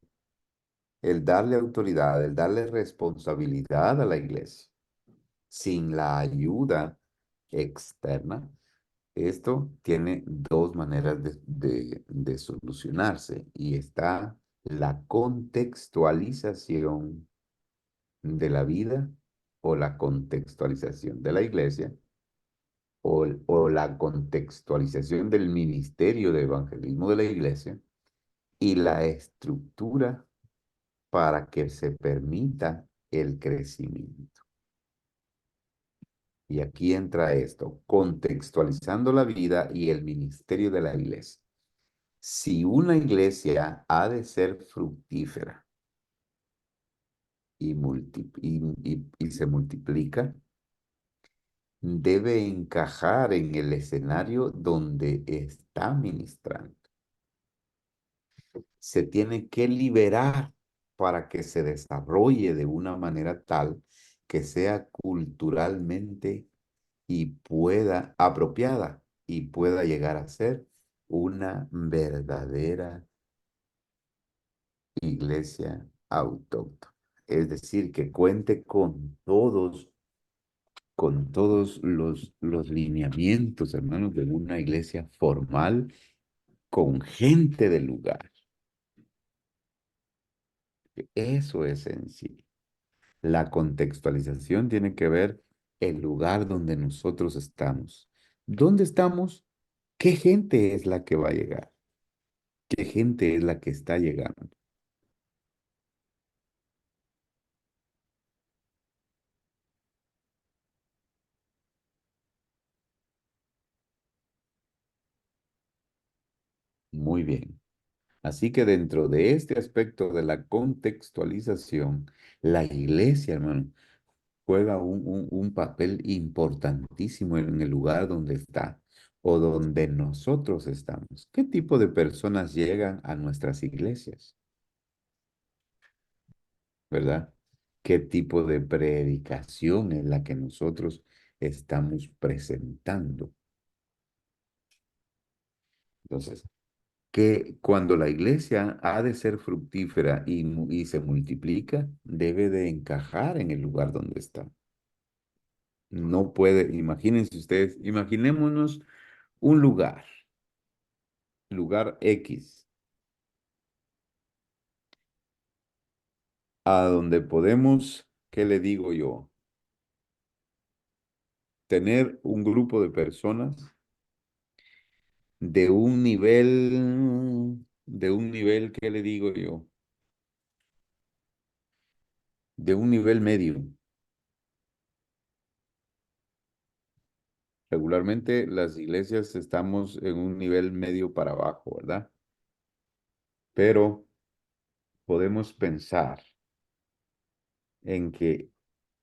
el darle autoridad, el darle responsabilidad a la iglesia, sin la ayuda externa. Esto tiene dos maneras de solucionarse y está la contextualización de la vida o la contextualización de la iglesia o la contextualización del ministerio de evangelismo de la iglesia y la estructura para que se permita el crecimiento. Y aquí entra esto, contextualizando la vida y el ministerio de la iglesia. Si una iglesia ha de ser fructífera y se multiplica, debe encajar en el escenario donde está ministrando. Se tiene que liberar para que se desarrolle de una manera tal que sea culturalmente y pueda apropiada y pueda llegar a ser una verdadera iglesia autóctona. Es decir, que cuente con todos los lineamientos, hermanos, de una iglesia formal, con gente del lugar. Eso es sencillo. La contextualización tiene que ver el lugar donde nosotros estamos. ¿Dónde estamos? ¿Qué gente es la que va a llegar? ¿Qué gente es la que está llegando? Muy bien. Así que dentro de este aspecto de la contextualización, la iglesia, hermano, juega un papel importantísimo en el lugar donde está o donde nosotros estamos. ¿Qué tipo de personas llegan a nuestras iglesias? ¿Verdad? ¿Qué tipo de predicación es la que nosotros estamos presentando? Entonces, que cuando la iglesia ha de ser fructífera y se multiplica, debe de encajar en el lugar donde está. No puede, imagínense ustedes, imaginémonos un lugar X, a donde podemos, ¿qué le digo yo? Tener un grupo de personas de un nivel, ¿qué le digo yo? De un nivel medio. Regularmente las iglesias estamos en un nivel medio para abajo, ¿verdad? Pero podemos pensar en que,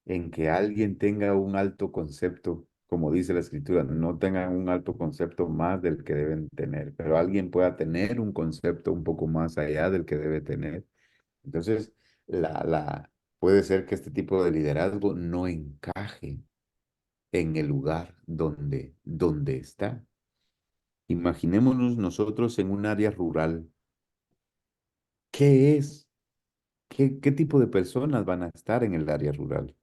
en que alguien tenga un alto concepto, como dice la escritura, no tengan un alto concepto más del que deben tener, pero alguien pueda tener un concepto un poco más allá del que debe tener. Entonces, puede ser que este tipo de liderazgo no encaje en el lugar donde está. Imaginémonos nosotros en un área rural. ¿Qué es? ¿Qué tipo de personas van a estar en el área rural?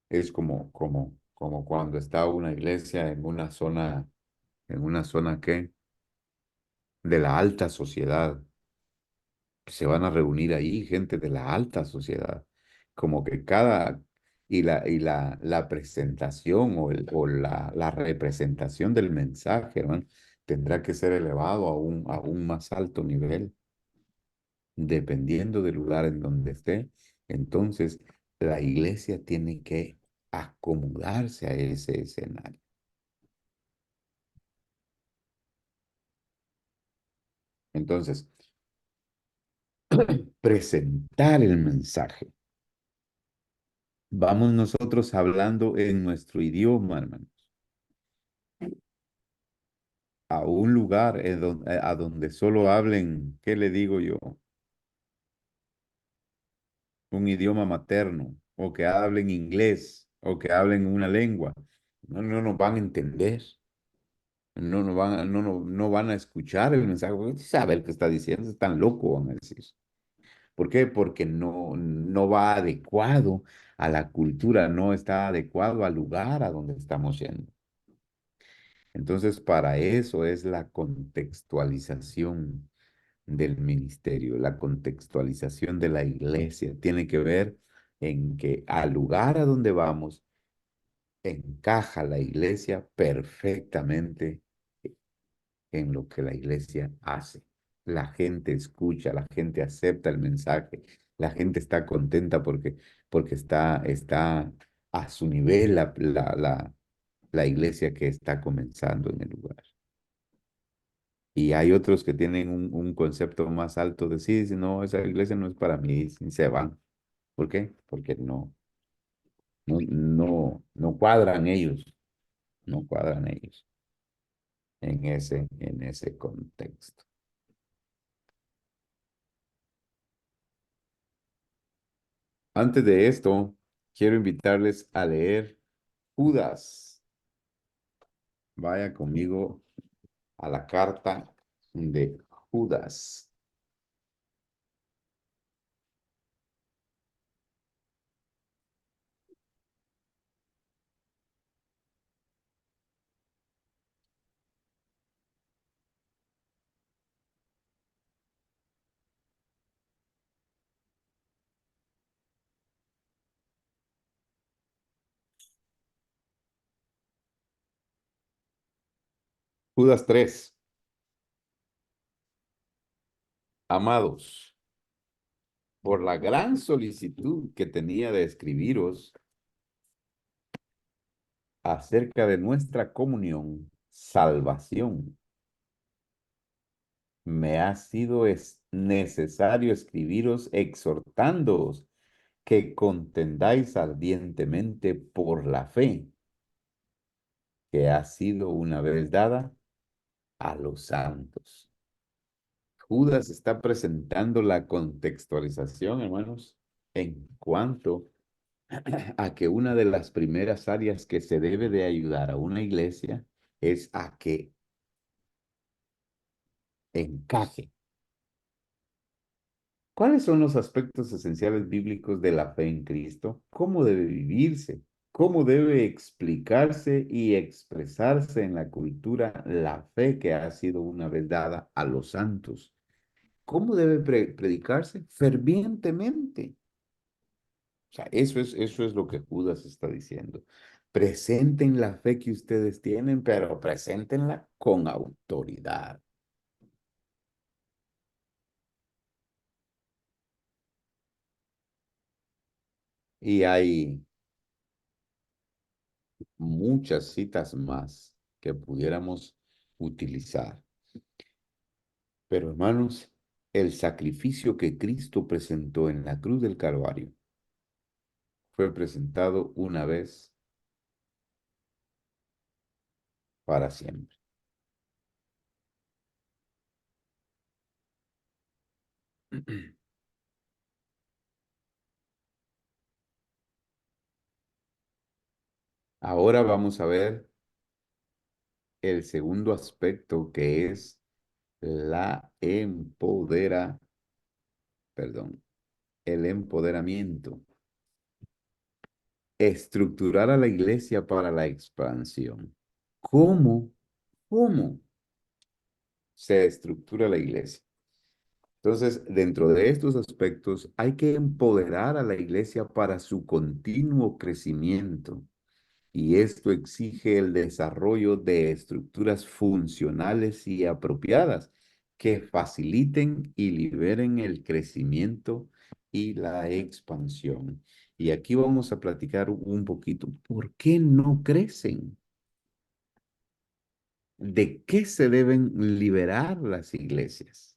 Es como cuando está una iglesia en una zona ¿qué? De la alta sociedad. Se van a reunir ahí gente de la alta sociedad. Como que la presentación la representación del mensaje, hermano, tendrá que ser elevado a un más alto nivel, dependiendo del lugar en donde esté. Entonces, la iglesia tiene que acomodarse a ese escenario. Entonces, presentar el mensaje. Vamos nosotros hablando en nuestro idioma, hermanos, a un lugar a donde solo hablen, ¿qué le digo yo? Un idioma materno, o que hablen inglés, o que hablen una lengua. No nos van a entender, no van a escuchar el mensaje, porque sabe lo que está diciendo, están locos, van a decir. ¿Por qué? Porque no va adecuado a la cultura, no está adecuado al lugar a donde estamos yendo. Entonces, para eso es la contextualización del ministerio, la contextualización de la iglesia. Tiene que ver en que al lugar a donde vamos encaja la iglesia perfectamente en lo que la iglesia hace. La gente escucha, la gente acepta el mensaje, la gente está contenta porque está a su nivel la iglesia que está comenzando en el lugar. Y hay otros que tienen un concepto más alto de sí, dicen, no, esa iglesia no es para mí, y se van. ¿Por qué? Porque no cuadran ellos, no cuadran ellos en ese contexto. Antes de esto, quiero invitarles a leer Judas. Vaya conmigo a la carta de Judas. Judas 3. Amados, por la gran solicitud que tenía de escribiros acerca de nuestra comunión, salvación, me ha sido necesario escribiros exhortándoos que contendáis ardientemente por la fe que ha sido una vez dada a los santos. Judas está presentando la contextualización, hermanos, en cuanto a que una de las primeras áreas que se debe de ayudar a una iglesia es a que encaje. ¿Cuáles son los aspectos esenciales bíblicos de la fe en Cristo? ¿Cómo debe vivirse? ¿Cómo debe explicarse y expresarse en la cultura la fe que ha sido una vez dada a los santos? ¿Cómo debe predicarse? Fervientemente. O sea, eso es lo que Judas está diciendo. Presenten la fe que ustedes tienen, pero preséntenla con autoridad. Y hay muchas citas más que pudiéramos utilizar. Pero hermanos, el sacrificio que Cristo presentó en la cruz del Calvario fue presentado una vez para siempre. Ahora vamos a ver el segundo aspecto que es la empoderación. perdón, el empoderamiento. Estructurar a la iglesia para la expansión. ¿Cómo? ¿Cómo se estructura la iglesia? Entonces, dentro de estos aspectos, hay que empoderar a la iglesia para su continuo crecimiento. Y esto exige el desarrollo de estructuras funcionales y apropiadas que faciliten y liberen el crecimiento y la expansión. Y aquí vamos a platicar un poquito. ¿Por qué no crecen? ¿De qué se deben liberar las iglesias?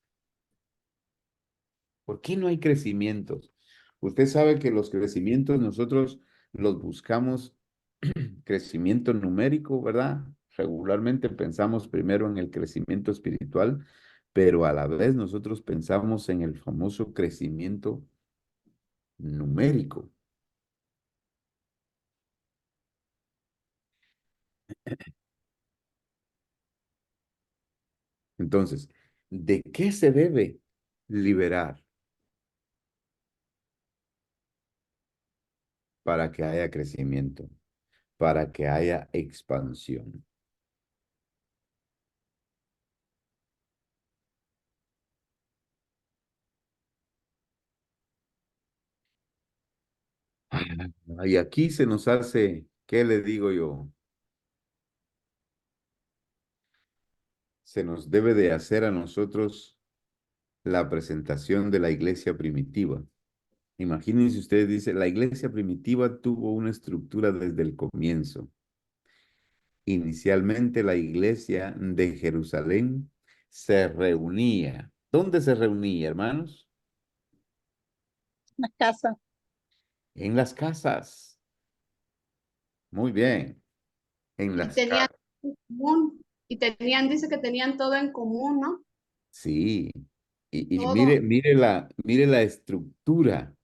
¿Por qué no hay crecimientos? Usted sabe que los crecimientos nosotros los buscamos crecimiento numérico, ¿verdad? Regularmente pensamos primero en el crecimiento espiritual, pero a la vez nosotros pensamos en el famoso crecimiento numérico. Entonces, ¿de qué se debe liberar para que haya crecimiento, para que haya expansión? Y aquí se nos hace, ¿qué le digo yo? Se nos debe de hacer a nosotros la presentación de la iglesia primitiva. Imagínense ustedes, dice, la iglesia primitiva tuvo una estructura desde el comienzo. Inicialmente la iglesia de Jerusalén se reunía. ¿Dónde se reunía, hermanos? La casa. En las casas. Muy bien, en Y las tenían casas. en común, y tenían, dice que tenían todo en común, ¿no? Sí. Y Todo. mire la estructura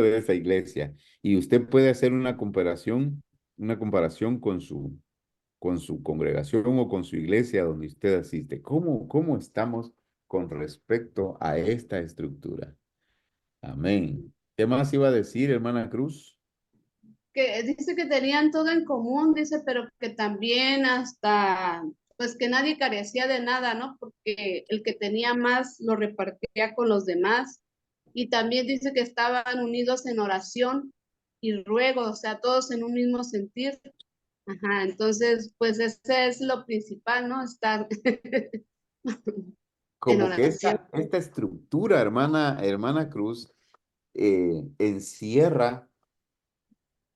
de esa iglesia. Y usted puede hacer una comparación con su congregación o con su iglesia donde usted asiste. ¿Cómo estamos con respecto a esta estructura? Amén. ¿Qué más iba a decir, hermana Cruz? Que dice que tenían todo en común, dice, pero que también hasta, pues que nadie carecía de nada, ¿no? Porque el que tenía más lo repartía con los demás. Y también dice que estaban unidos en oración y ruego, o sea, todos en un mismo sentir. Ajá, entonces, pues ese es lo principal, ¿no? Estar en Como que oración. esta estructura, hermana Cruz, encierra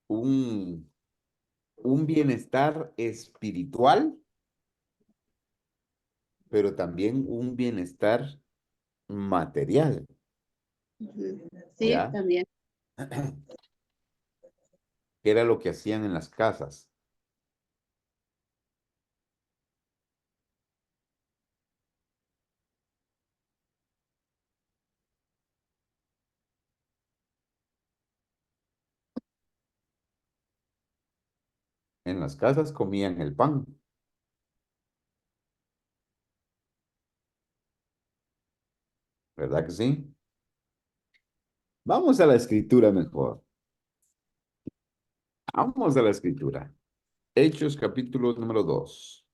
un, un bienestar espiritual, pero también un bienestar material, Ujú. Sí, ¿ya? también. Que era lo que hacían en las casas. En las casas comían el pan, ¿verdad que sí? Vamos a la escritura mejor. Vamos a la escritura. Hechos capítulo número 2.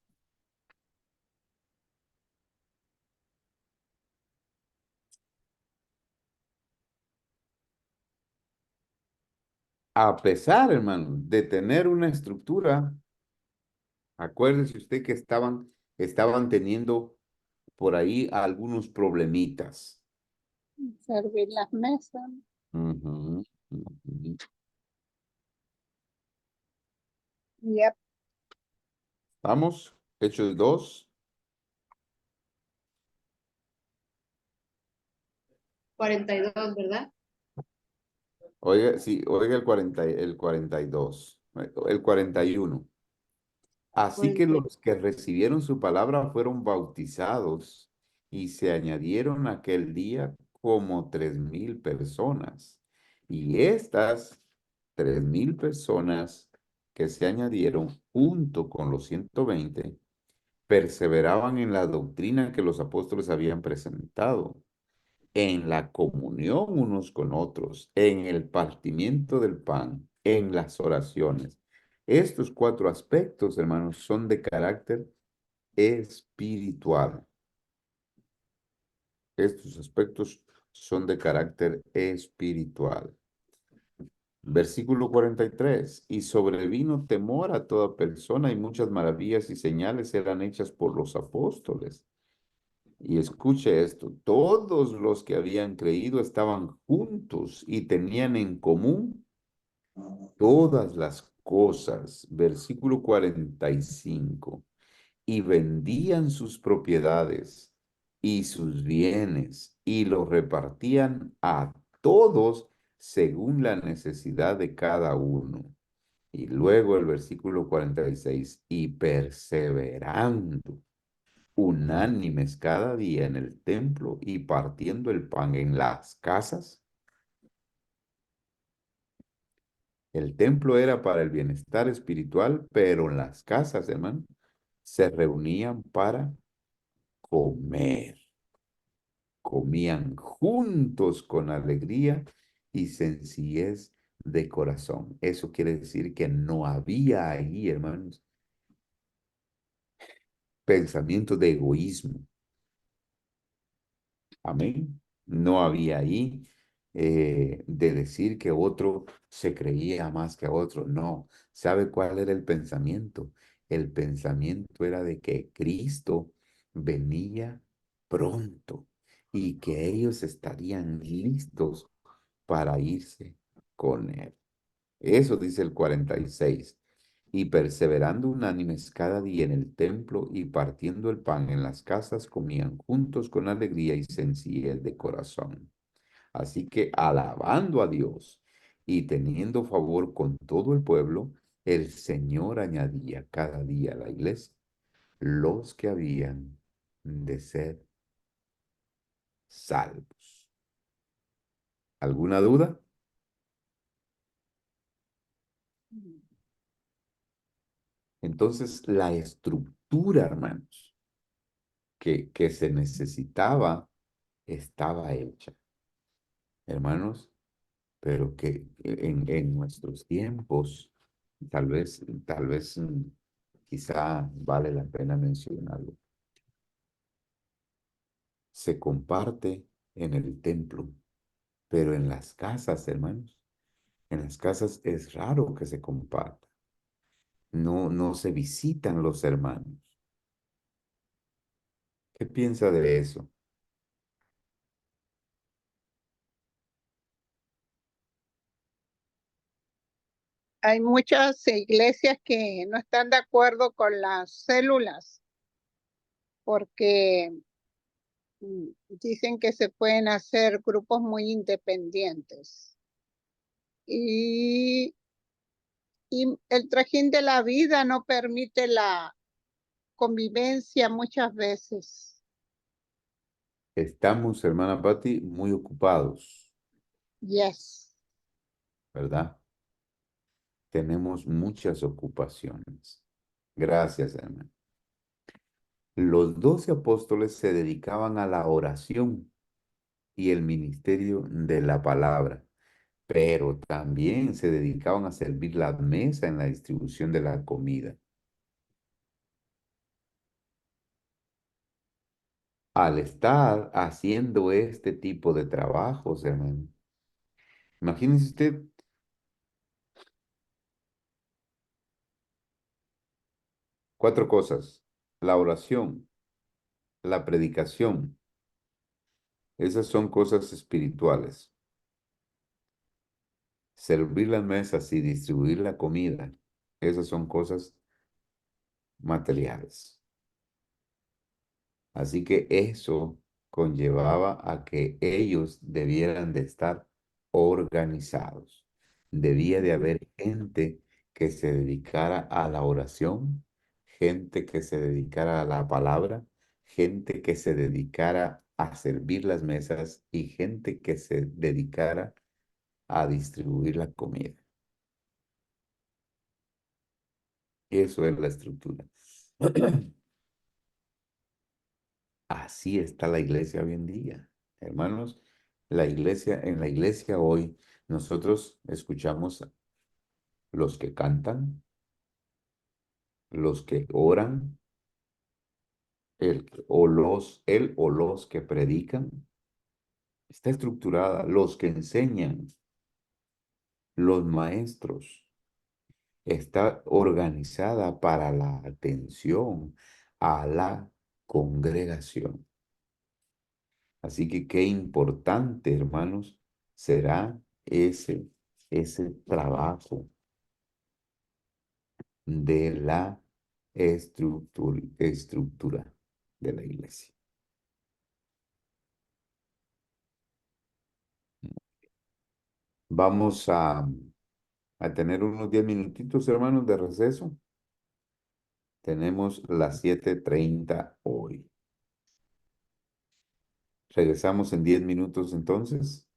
A pesar, hermano, de tener una estructura, acuérdese usted que estaban teniendo por ahí algunos problemitas. Servir las mesas. Ujú, ujú. Yep. Vamos, Hechos 2. 42, ¿verdad? Oiga, sí, oiga el 42, el 41. Así que 40. los que recibieron su palabra fueron bautizados y se añadieron aquel día como 3,000 personas. Y estas 3,000 personas que se añadieron junto con los 120 perseveraban en la doctrina que los apóstoles habían presentado. en la comunión unos con otros, en el partimiento del pan, en las oraciones. Estos cuatro aspectos, hermanos, son de carácter espiritual. Estos aspectos son de carácter espiritual. Versículo 43. Y sobrevino temor a toda persona y muchas maravillas y señales eran hechas por los apóstoles. Y escuche esto, todos los que habían creído estaban juntos y tenían en común todas las cosas. Versículo 45. Y vendían sus propiedades y sus bienes y los repartían a todos según la necesidad de cada uno. Y luego el versículo 46, y perseverando unánimes cada día en el templo y partiendo el pan en las casas. El templo era para el bienestar espiritual, pero en las casas, hermano, se reunían para comer. Comían juntos con alegría y sencillez de corazón. Eso quiere decir que no había ahí, hermanos, pensamiento de egoísmo. Amén. No había ahí de decir que otro se creía más que otro. No. ¿Sabe cuál era el pensamiento? El pensamiento era de que Cristo venía pronto y que ellos estarían listos para irse con él. Eso dice el 46. Y perseverando unánimes cada día en el templo y partiendo el pan en las casas, comían juntos con alegría y sencillez de corazón. Así que alabando a Dios y teniendo favor con todo el pueblo, el Señor añadía cada día a la iglesia los que habían de ser salvos. ¿Alguna duda? Entonces, la estructura, hermanos, que se necesitaba estaba hecha, hermanos, pero que en nuestros tiempos, tal vez, quizá vale la pena mencionarlo. Se comparte en el templo, pero en las casas, hermanos, en las casas es raro que se comparta. No, no se visitan los hermanos. ¿Qué piensa de eso? Hay muchas iglesias que no están de acuerdo con las células porque dicen que se pueden hacer grupos muy independientes. Y el trajín de la vida no permite la convivencia muchas veces. Estamos, hermana Patti, muy ocupados, Yes. ¿verdad? Tenemos muchas ocupaciones. Gracias, hermano. Los 12 apóstoles se dedicaban a la oración y el ministerio de la palabra, pero también se dedicaban a servir la mesa en la distribución de la comida. Al estar haciendo este tipo de trabajos, hermano, imagínese usted cuatro cosas: la oración, la predicación, esas son cosas espirituales. Servir las mesas y distribuir la comida, esas son cosas materiales. Así que eso conllevaba a que ellos debieran de estar organizados. Debía de haber gente que se dedicara a la oración, gente que se dedicara a la palabra, gente que se dedicara a servir las mesas y gente que se dedicara a distribuir la comida. Eso es la estructura. Así está la iglesia hoy en día, Hermanos, en la iglesia hoy nosotros escuchamos los que cantan, los que oran, el o los que predican. Está estructurada, los que enseñan, los maestros. Está organizada para la atención a la congregación. Así que qué importante, hermanos, será ese trabajo de la estructura de la iglesia. Vamos a tener unos 10 minutitos, hermanos, de receso. Tenemos las 7:30 hoy. Regresamos en 10 minutos entonces.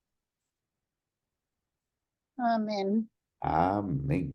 Amén. Amén.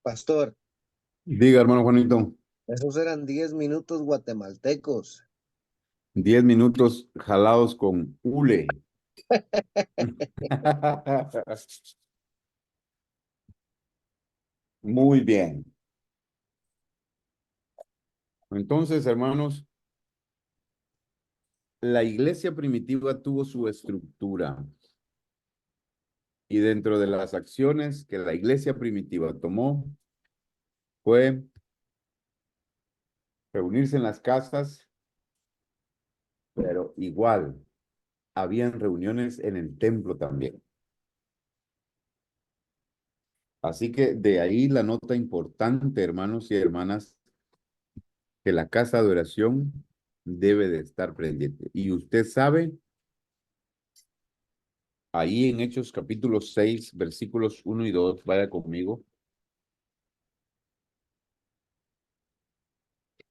Pastor, Diga, hermano Juanito, esos eran 10 minutos guatemaltecos. 10 minutos jalados con hule. Muy bien. Entonces, hermanos, la iglesia primitiva tuvo su estructura y dentro de las acciones que la iglesia primitiva tomó fue reunirse en las casas, pero igual habían reuniones en el templo también. Así que de ahí la nota importante, hermanos y hermanas, que la casa de oración debe de estar pendiente. Y usted sabe, ahí en Hechos capítulo 6, versículos 1 y 2, vaya conmigo,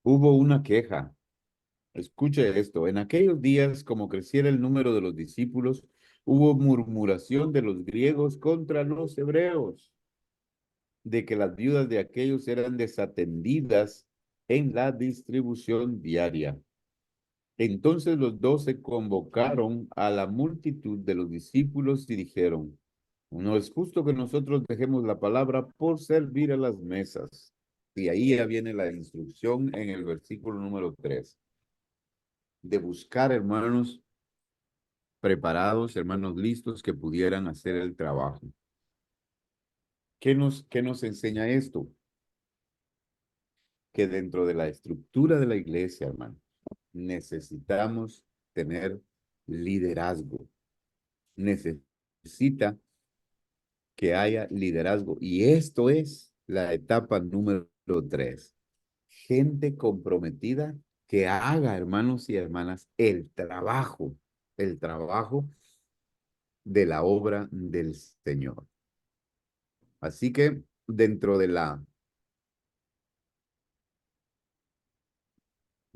hubo una queja. Escuche esto, en aquellos días, como creciera el número de los discípulos, hubo murmuración de los griegos contra los hebreos, de que las viudas de aquellos eran desatendidas en la distribución diaria. Entonces los 12 convocaron a la multitud de los discípulos y dijeron, no es justo que nosotros dejemos la palabra por servir a las mesas. Y ahí ya viene la instrucción en el versículo número 3, de buscar hermanos preparados, hermanos listos que pudieran hacer el trabajo. ¿Qué nos enseña esto? Que dentro de la estructura de la iglesia, hermano, necesitamos tener liderazgo. Necesita que haya liderazgo. Y esto es la etapa número 3. Gente comprometida que haga, hermanos y hermanas, el trabajo de la obra del Señor. Así que dentro de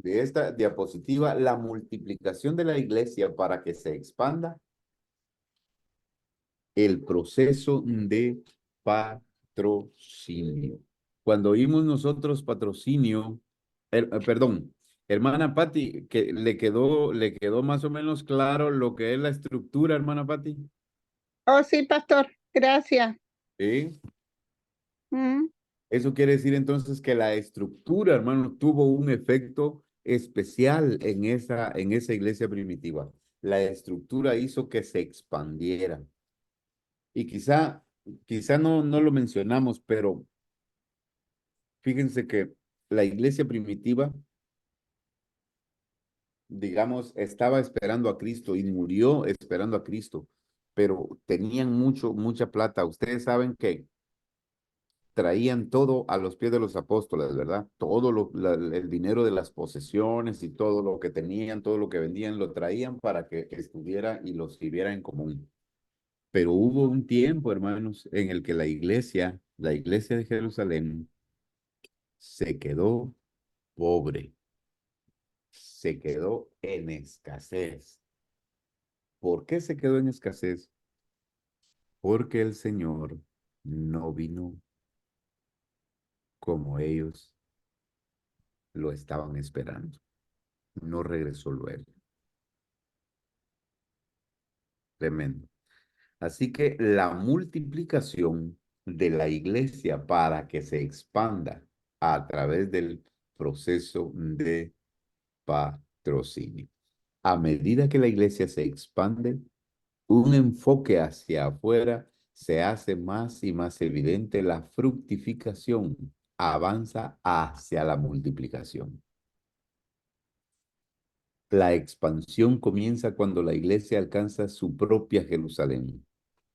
esta diapositiva, la multiplicación de la iglesia para que se expanda, el proceso de patrocinio. Cuando oímos nosotros patrocinio, perdón, hermana Patti, que le quedó más o menos claro lo que es la estructura, hermana Patti. Oh, sí, pastor, gracias. ¿Sí? Mm. Eso quiere decir entonces que la estructura, hermano, tuvo un efecto especial en esa iglesia primitiva. La estructura hizo que se expandiera. Y quizá no lo mencionamos, pero fíjense que la iglesia primitiva, digamos, estaba esperando a Cristo y murió esperando a Cristo, pero tenían mucha plata. Ustedes saben que traían todo a los pies de los apóstoles, ¿verdad? El dinero de las posesiones y todo lo que tenían, todo lo que vendían, lo traían para que estuviera y los sirviera en común. Pero hubo un tiempo, hermanos, en el que la iglesia de Jerusalén, se quedó pobre, se quedó en escasez. ¿Por qué se quedó en escasez? Porque el Señor no vino como ellos lo estaban esperando. No regresó luego. Tremendo. Así que la multiplicación de la iglesia para que se expanda a través del proceso de patrocinio. A medida que la iglesia se expande, un enfoque hacia afuera, se hace más y más evidente la fructificación, avanza hacia la multiplicación. La expansión comienza cuando la iglesia alcanza su propia Jerusalén.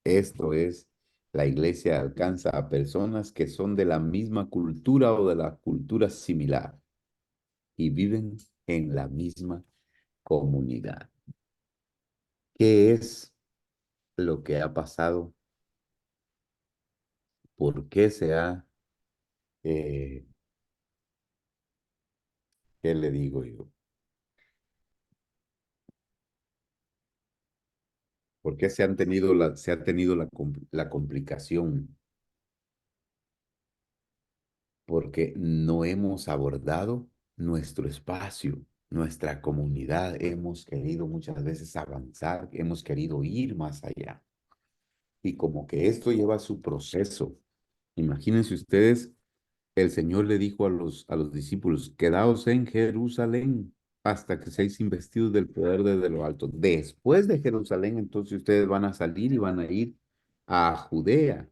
Esto es, la iglesia alcanza a personas que son de la misma cultura o de la cultura similar y viven en la misma comunidad. ¿Qué es lo que ha pasado? ¿Por qué se ha, qué le digo yo? ¿Por qué se ha tenido la complicación? Porque no hemos abordado nuestro espacio, nuestra comunidad. Hemos querido muchas veces avanzar, hemos querido ir más allá. Y como que esto lleva su proceso. Imagínense ustedes, el Señor le dijo a los discípulos, quedaos en Jerusalén hasta que seáis investidos del poder desde lo alto. Después de Jerusalén, entonces ustedes van a salir y van a ir a Judea,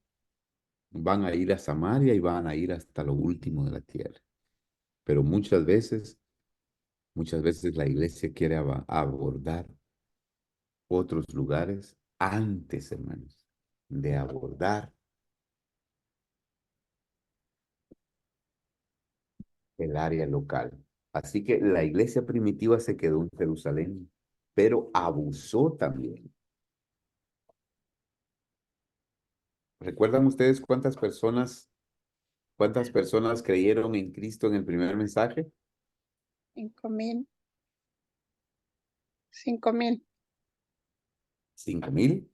van a ir a Samaria y van a ir hasta lo último de la tierra. Pero muchas veces la iglesia quiere abordar otros lugares antes, hermanos, de abordar el área local. Así que la iglesia primitiva se quedó en Jerusalén, pero abusó también. ¿Recuerdan ustedes cuántas personas creyeron en Cristo en el primer mensaje? 5,000, 5,000. 5,000.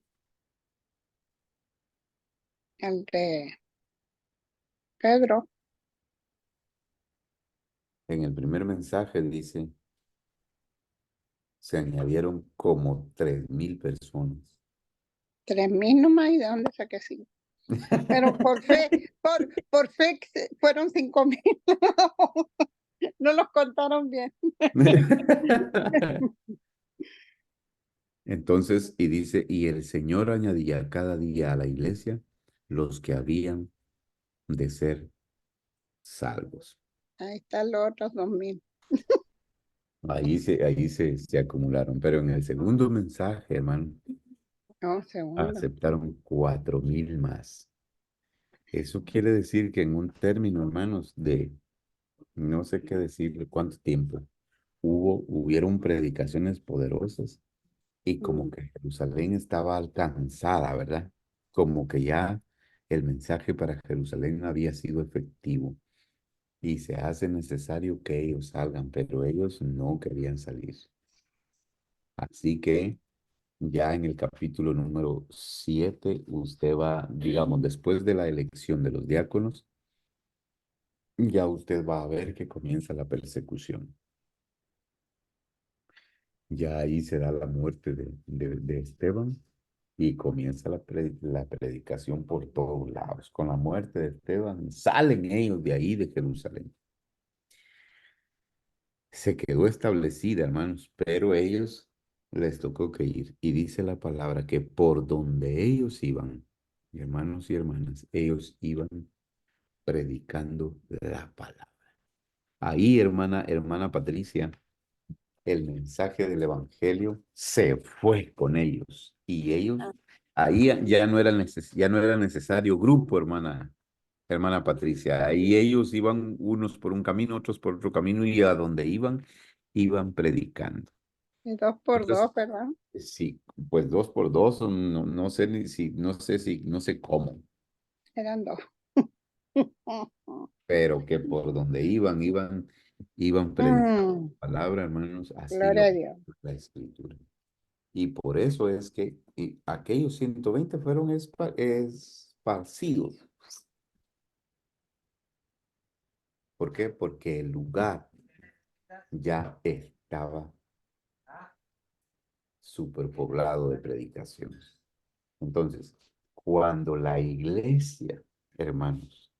El de Pedro, En el primer mensaje dice, se añadieron como 3,000 personas. 3,000 nomás, ¿y de dónde saqué 5? Pero por fe, por fe fueron 5,000. No los contaron bien. Entonces, y dice, y el Señor añadía cada día a la iglesia los que habían de ser salvos. Ahí están los otros 2,000. Se acumularon. Pero en el segundo mensaje, hermano, No, segundo. aceptaron 4,000 más. Eso quiere decir que en un término, hermanos, de no sé qué decirle cuánto tiempo, hubieron predicaciones poderosas y como que Jerusalén estaba alcanzada, ¿verdad? Como que ya el mensaje para Jerusalén había sido efectivo y se hace necesario que ellos salgan, pero ellos no querían salir. Así que ya en el capítulo número 7, usted va, digamos, después de la elección de los diáconos, ya usted va a ver que comienza la persecución. Ya ahí se da la muerte de Esteban y comienza la predicación por todos lados. Con la muerte de Esteban, salen ellos de ahí, de Jerusalén. Se quedó establecida, hermanos, pero ellos les tocó que ir. Y dice la palabra que por donde ellos iban, hermanos y hermanas, ellos iban predicando la palabra. Ahí, hermana Patricia, el mensaje del evangelio se fue con ellos y ellos ahí ya no era necesario grupo, hermana Patricia. Ahí ellos iban unos por un camino, otros por otro camino y a donde iban predicando. Y 2 por 2, Entonces, ¿verdad? sí, pues 2 por 2, no sé no sé cómo, Eran 2. pero que por donde iban predicando la palabra, hermanos, así Gloria lo a Dios. la escritura. Y por eso es que aquellos 120 fueron esparcidos. ¿Por qué? Porque el lugar ya estaba superpoblado de predicaciones. Entonces, cuando la iglesia, hermanos,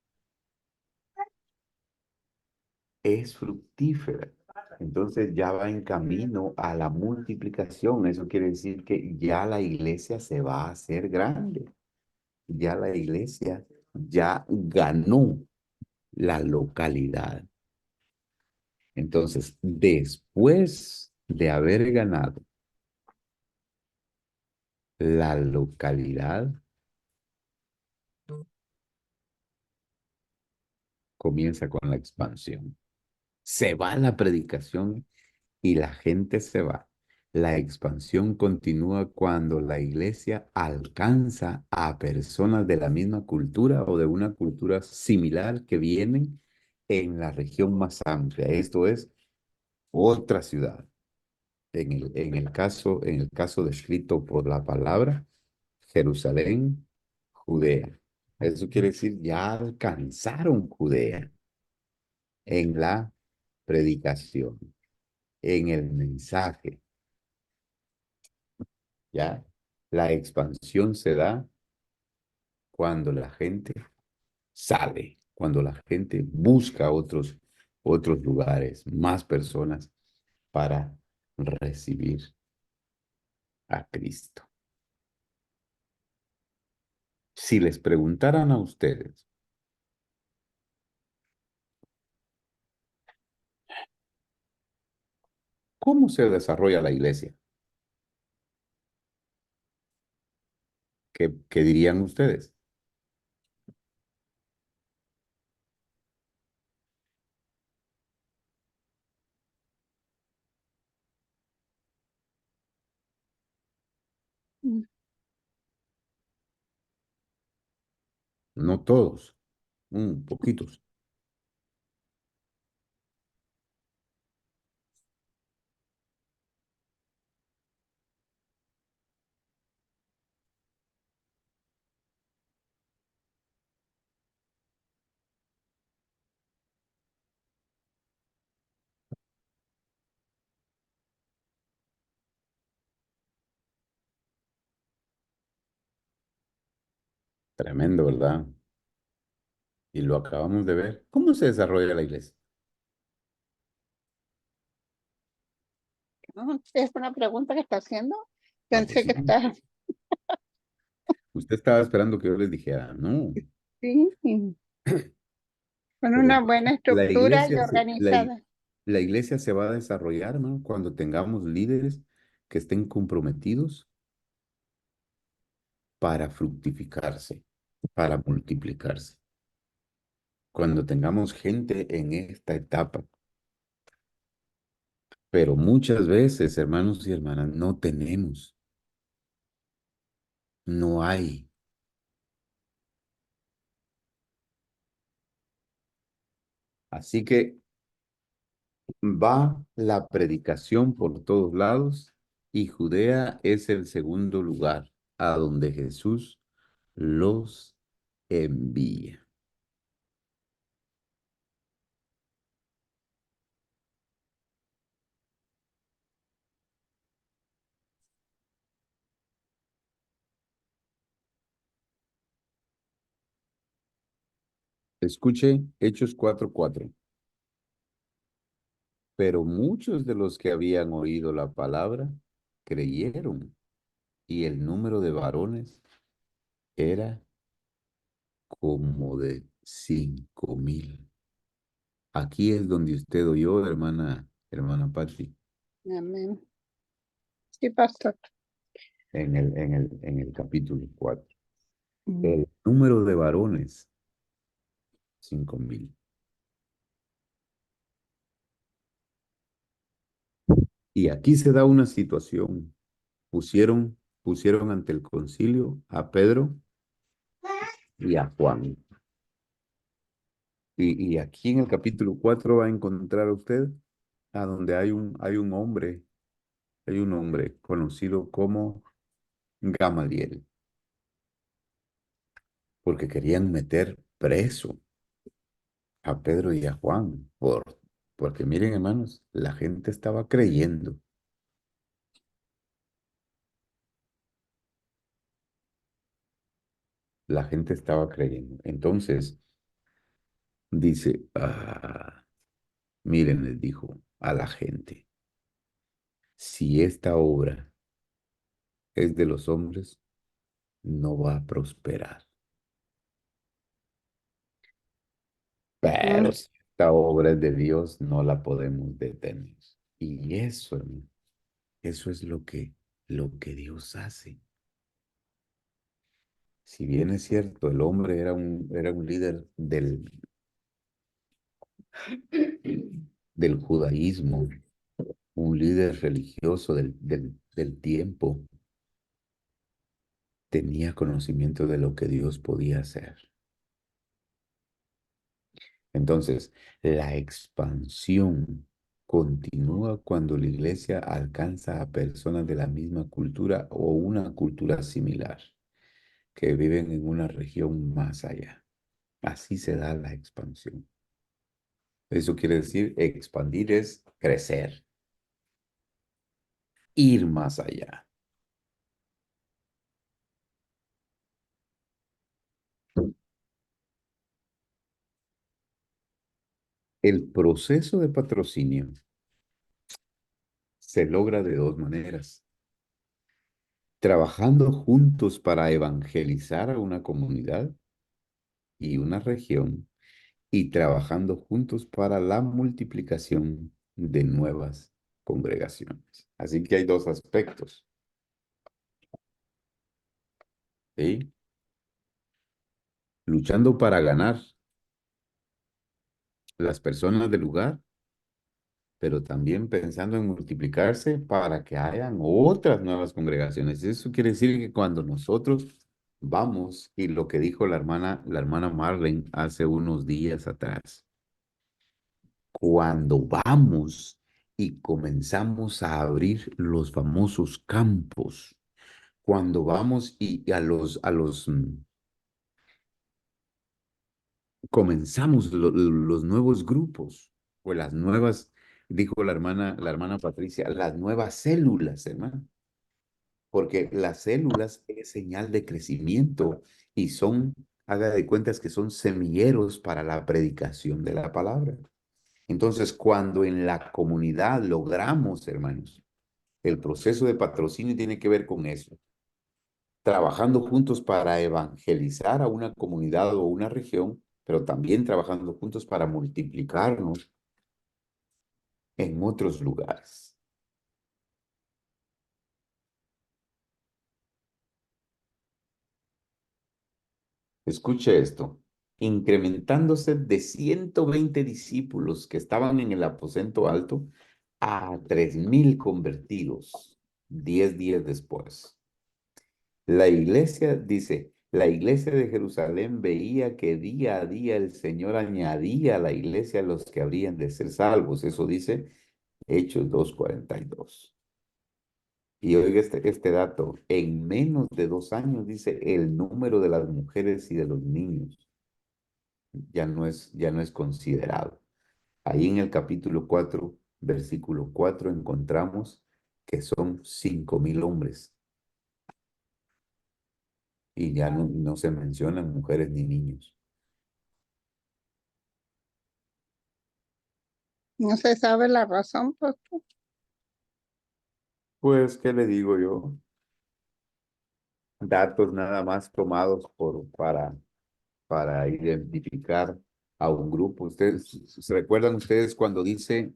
es fructífera, entonces ya va en camino a la multiplicación. Eso quiere decir que ya la iglesia se va a hacer grande. Ya la iglesia ya ganó la localidad. Entonces, después de haber ganado la localidad, comienza con la expansión. Se va la predicación y la gente se va. La expansión continúa cuando la iglesia alcanza a personas de la misma cultura o de una cultura similar que vienen en la región más amplia. Esto es otra ciudad. en el caso descrito por la palabra, Jerusalén, Judea. Eso quiere decir, ya alcanzaron Judea en la predicación, en el mensaje, ¿ya? La expansión se da cuando la gente sale, cuando la gente busca otros lugares, más personas para recibir a Cristo. Si les preguntaran a ustedes, ¿cómo se desarrolla la iglesia? ¿Qué dirían ustedes? Mm. No todos, poquitos. Tremendo, ¿verdad? Y lo acabamos de ver. ¿Cómo se desarrolla la iglesia? ¿No? Es una pregunta que está haciendo. Ah, pues Pensé que sí. está, Usted estaba esperando que yo les dijera, no. sí, con Pues una buena la estructura y iglesia organizada. la iglesia se va a desarrollar, ¿no? Cuando tengamos líderes que estén comprometidos para fructificarse, para multiplicarse. Cuando tengamos gente en esta etapa. Pero muchas veces, hermanos y hermanas, no tenemos, no hay. Así que va la predicación por todos lados y Judea es el segundo lugar a donde Jesús los envía. Escuche Hechos 4:4. Pero muchos de los que habían oído la palabra creyeron y el número de varones era como de 5,000. Aquí es donde usted oyó, hermana Patri, Amén. Sí, pastor. en el capítulo 4. Mm. El número de varones, 5,000. Y aquí se da una situación. Pusieron ante el concilio a Pedro y a Juan. Y aquí en el capítulo 4 va a encontrar usted a donde hay un hombre conocido como Gamaliel, porque querían meter preso a Pedro y a Juan, porque miren, hermanos, la gente estaba creyendo, la gente estaba creyendo. Entonces, dice, miren, les dijo a la gente, si esta obra es de los hombres, no va a prosperar. Mm. Pero si esta obra es de Dios, no la podemos detener. Y eso, hermano, eso es lo que Dios hace. Si bien es cierto, el hombre era un líder del judaísmo, un líder religioso del tiempo, tenía conocimiento de lo que Dios podía hacer. Entonces, la expansión continúa cuando la iglesia alcanza a personas de la misma cultura o una cultura similar que viven en una región más allá. Así se da la expansión. Eso quiere decir, expandir es crecer, ir más allá. El proceso de patrocinio se logra de dos maneras. Trabajando juntos para evangelizar a una comunidad y una región y trabajando juntos para la multiplicación de nuevas congregaciones. Así que hay dos aspectos. ¿Sí? Luchando para ganar las personas del lugar, pero también pensando en multiplicarse para que hayan otras nuevas congregaciones. Eso quiere decir que cuando nosotros vamos, y lo que dijo la hermana Marlene hace unos días atrás, cuando vamos y comenzamos a abrir los famosos campos, cuando vamos y comenzamos los nuevos grupos o las nuevas, dijo la hermana Patricia, las nuevas células, hermano, porque las células es señal de crecimiento y son, haga de cuentas que son semilleros para la predicación de la palabra. Entonces, cuando en la comunidad logramos, hermanos, el proceso de patrocinio tiene que ver con eso, trabajando juntos para evangelizar a una comunidad o una región, pero también trabajando juntos para multiplicarnos en otros lugares. Escuche esto, incrementándose de 120 discípulos que estaban en el aposento alto a 3,000 convertidos 10 días después. La iglesia, dice, la iglesia de Jerusalén veía que día a día el Señor añadía a la iglesia a los que habrían de ser salvos. Eso dice Hechos 2:42. Y oiga este dato, en menos de 2 años, dice, el número de las mujeres y de los niños ya no es considerado. Ahí en el capítulo 4, versículo 4, encontramos que son 5,000 hombres y ya no se mencionan mujeres ni niños. No se sabe la razón, pues. Pues, ¿qué le digo yo? Datos nada más tomados para identificar a un grupo. ¿Se recuerdan ustedes cuando dice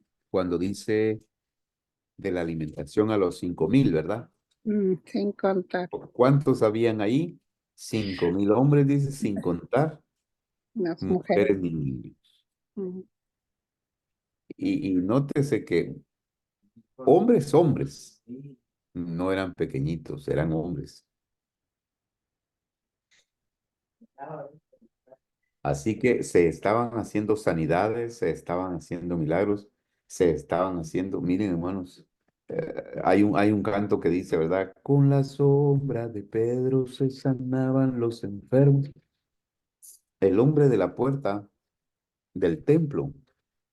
de la alimentación a los 5,000, ¿verdad? Sin contar ¿Cuántos habían ahí? 5,000 hombres, dice, sin contar las mujeres. mujeres ni niños. Mm. Y nótese que hombres, no eran pequeñitos, eran hombres. Así que se estaban haciendo sanidades, se estaban haciendo milagros, se estaban haciendo, miren hermanos, hay un canto que dice, ¿verdad? Con la sombra de Pedro se sanaban los enfermos. El hombre de la puerta del templo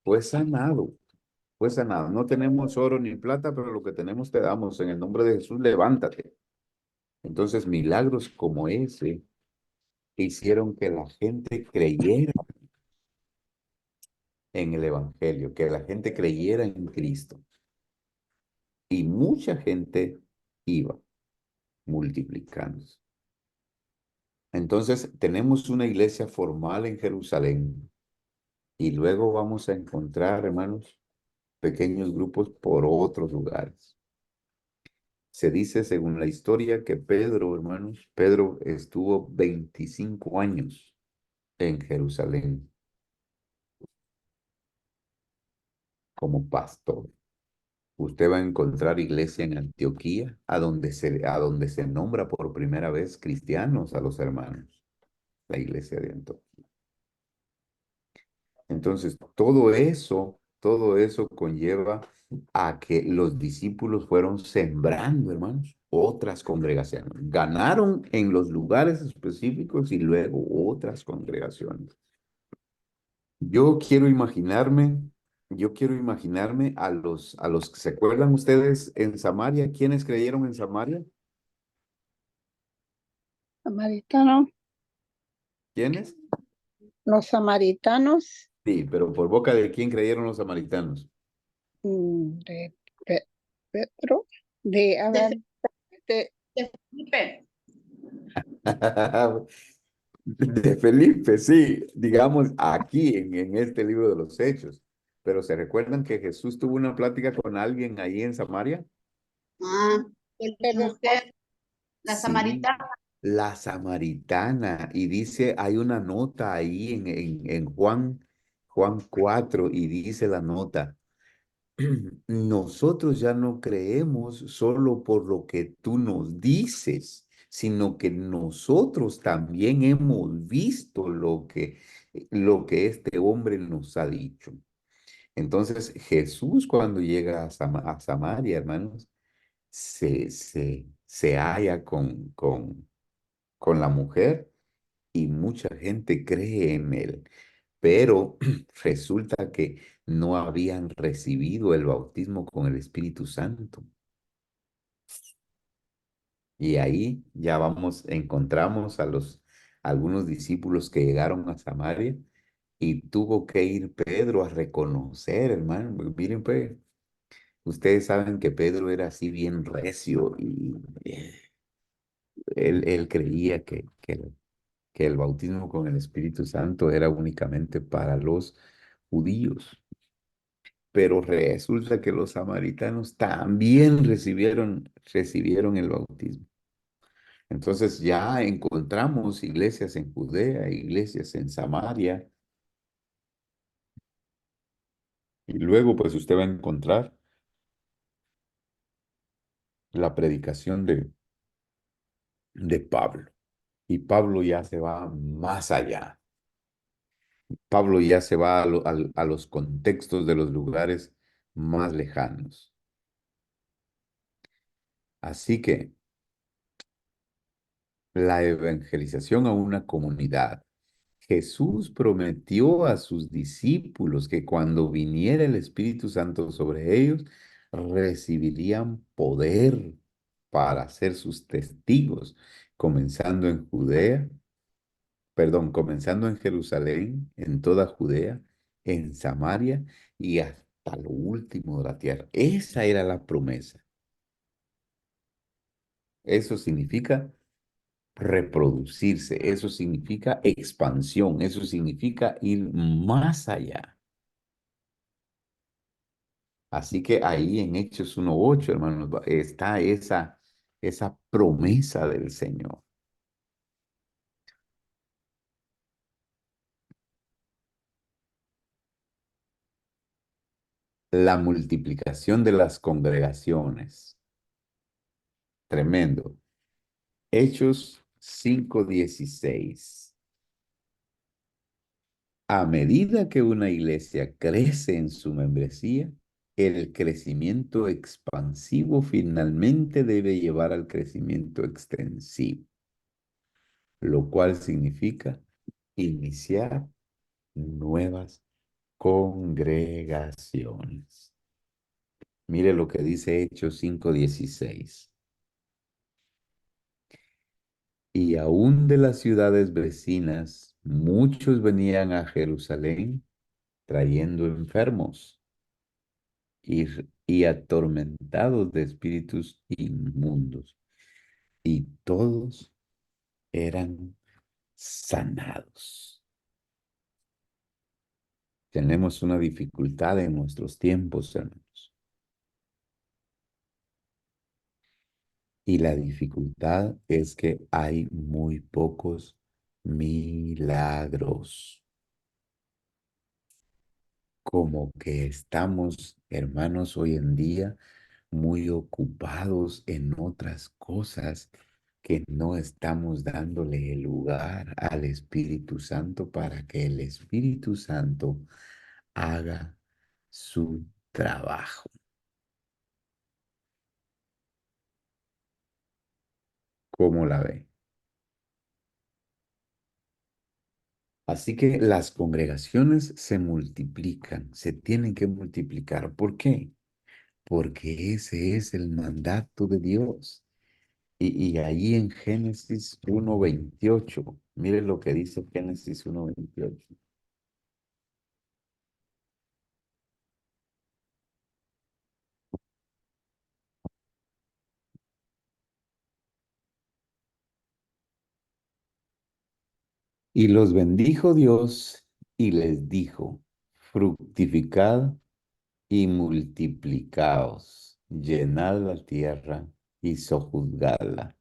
fue sanado, fue sanado. No tenemos oro ni plata, pero lo que tenemos te damos. En el nombre de Jesús, levántate. Entonces, milagros como ese hicieron que la gente creyera en el Evangelio, que la gente creyera en Cristo. Y mucha gente iba multiplicándose. Entonces, tenemos una iglesia formal en Jerusalén y luego vamos a encontrar, hermanos, pequeños grupos por otros lugares. Se dice, según la historia, que Pedro, hermanos, Pedro estuvo 25 años en Jerusalén como pastor. Usted va a encontrar iglesia en Antioquía, a donde se nombra por primera vez cristianos a los hermanos, la iglesia de Antioquía. Entonces, todo eso conlleva a que los discípulos fueron sembrando, hermanos, otras congregaciones. Ganaron en los lugares específicos y luego otras congregaciones. Yo quiero imaginarme, yo quiero imaginarme a los que se acuerdan ustedes en Samaria. ¿Quiénes creyeron en Samaria? Samaritanos, ¿Quiénes? los samaritanos Sí, pero por boca de quién creyeron los samaritanos. de Pedro, de, a ver, de, De Felipe. De Felipe, sí, digamos aquí en este libro de los Hechos. Pero ¿se recuerdan que Jesús tuvo una plática con alguien ahí en Samaria? Ah, la Pedro, mujer, la Sí, samaritana. la samaritana. Y dice, hay una nota ahí en Juan 4 y dice la nota. Nosotros ya no creemos solo por lo que tú nos dices, sino que nosotros también hemos visto lo que este hombre nos ha dicho. Entonces, Jesús cuando llega a Samaria, hermanos, se halla con la mujer y mucha gente cree en él. Pero resulta que no habían recibido el bautismo con el Espíritu Santo. Y ahí ya encontramos a algunos discípulos que llegaron a Samaria y tuvo que ir Pedro a reconocer, hermano. Porque miren, pues, ustedes saben que Pedro era así bien recio y él creía que el bautismo con el Espíritu Santo era únicamente para los judíos. Pero resulta que los samaritanos también recibieron el bautismo. Entonces ya encontramos iglesias en Judea, iglesias en Samaria, y luego pues usted va a encontrar la predicación de Pablo. Y Pablo ya se va más allá. Pablo ya se va a los contextos de los lugares más lejanos. Así que la evangelización a una comunidad. Jesús prometió a sus discípulos que cuando viniera el Espíritu Santo sobre ellos, recibirían poder para ser sus testigos, comenzando en Judea, perdón, comenzando en Jerusalén, en toda Judea, en Samaria y hasta lo último de la tierra. Esa era la promesa. Eso significa reproducirse, eso significa expansión, eso significa ir más allá. Así que ahí en Hechos 1:8, hermanos, está esa promesa del Señor. La multiplicación de las congregaciones. Tremendo. Hechos 5:16. A medida que una iglesia crece en su membresía, el crecimiento expansivo finalmente debe llevar al crecimiento extensivo, lo cual significa iniciar nuevas congregaciones. Mire lo que dice Hechos 5:16. Y aún de las ciudades vecinas, muchos venían a Jerusalén trayendo enfermos y atormentados de espíritus inmundos, y todos eran sanados. Tenemos una dificultad en nuestros tiempos, hermanos. Y la dificultad es que hay muy pocos milagros. Como que estamos, hermanos, hoy en día muy ocupados en otras cosas que no estamos dándole el lugar al Espíritu Santo para que el Espíritu Santo haga su trabajo. ¿Cómo la ve? Así que las congregaciones se multiplican, se tienen que multiplicar. ¿Por qué? Porque ese es el mandato de Dios. Y ahí en Génesis 1:28, mire lo que dice Génesis 1:28. Y los bendijo Dios y les dijo, fructificad y multiplicaos, llenad la tierra y sojuzgadla,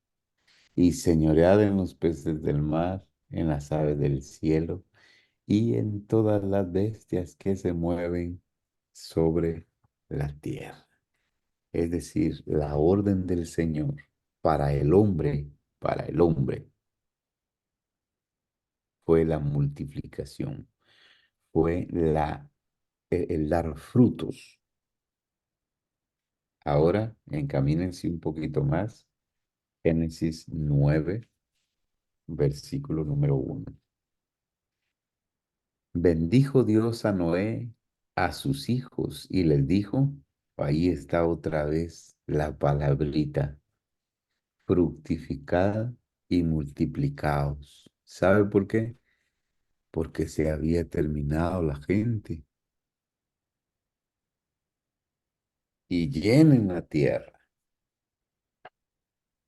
y señoread en los peces del mar, en las aves del cielo, y en todas las bestias que se mueven sobre la tierra. Es decir, la orden del Señor para el hombre, fue la multiplicación, fue el dar frutos. Ahora, encamínense un poquito más. Génesis 9, versículo número 1. Bendijo Dios a Noé, a sus hijos, y les dijo, ahí está otra vez la palabrita, fructificad y multiplicaos. ¿Sabe por qué? Porque se había terminado la gente. Y llenen la tierra.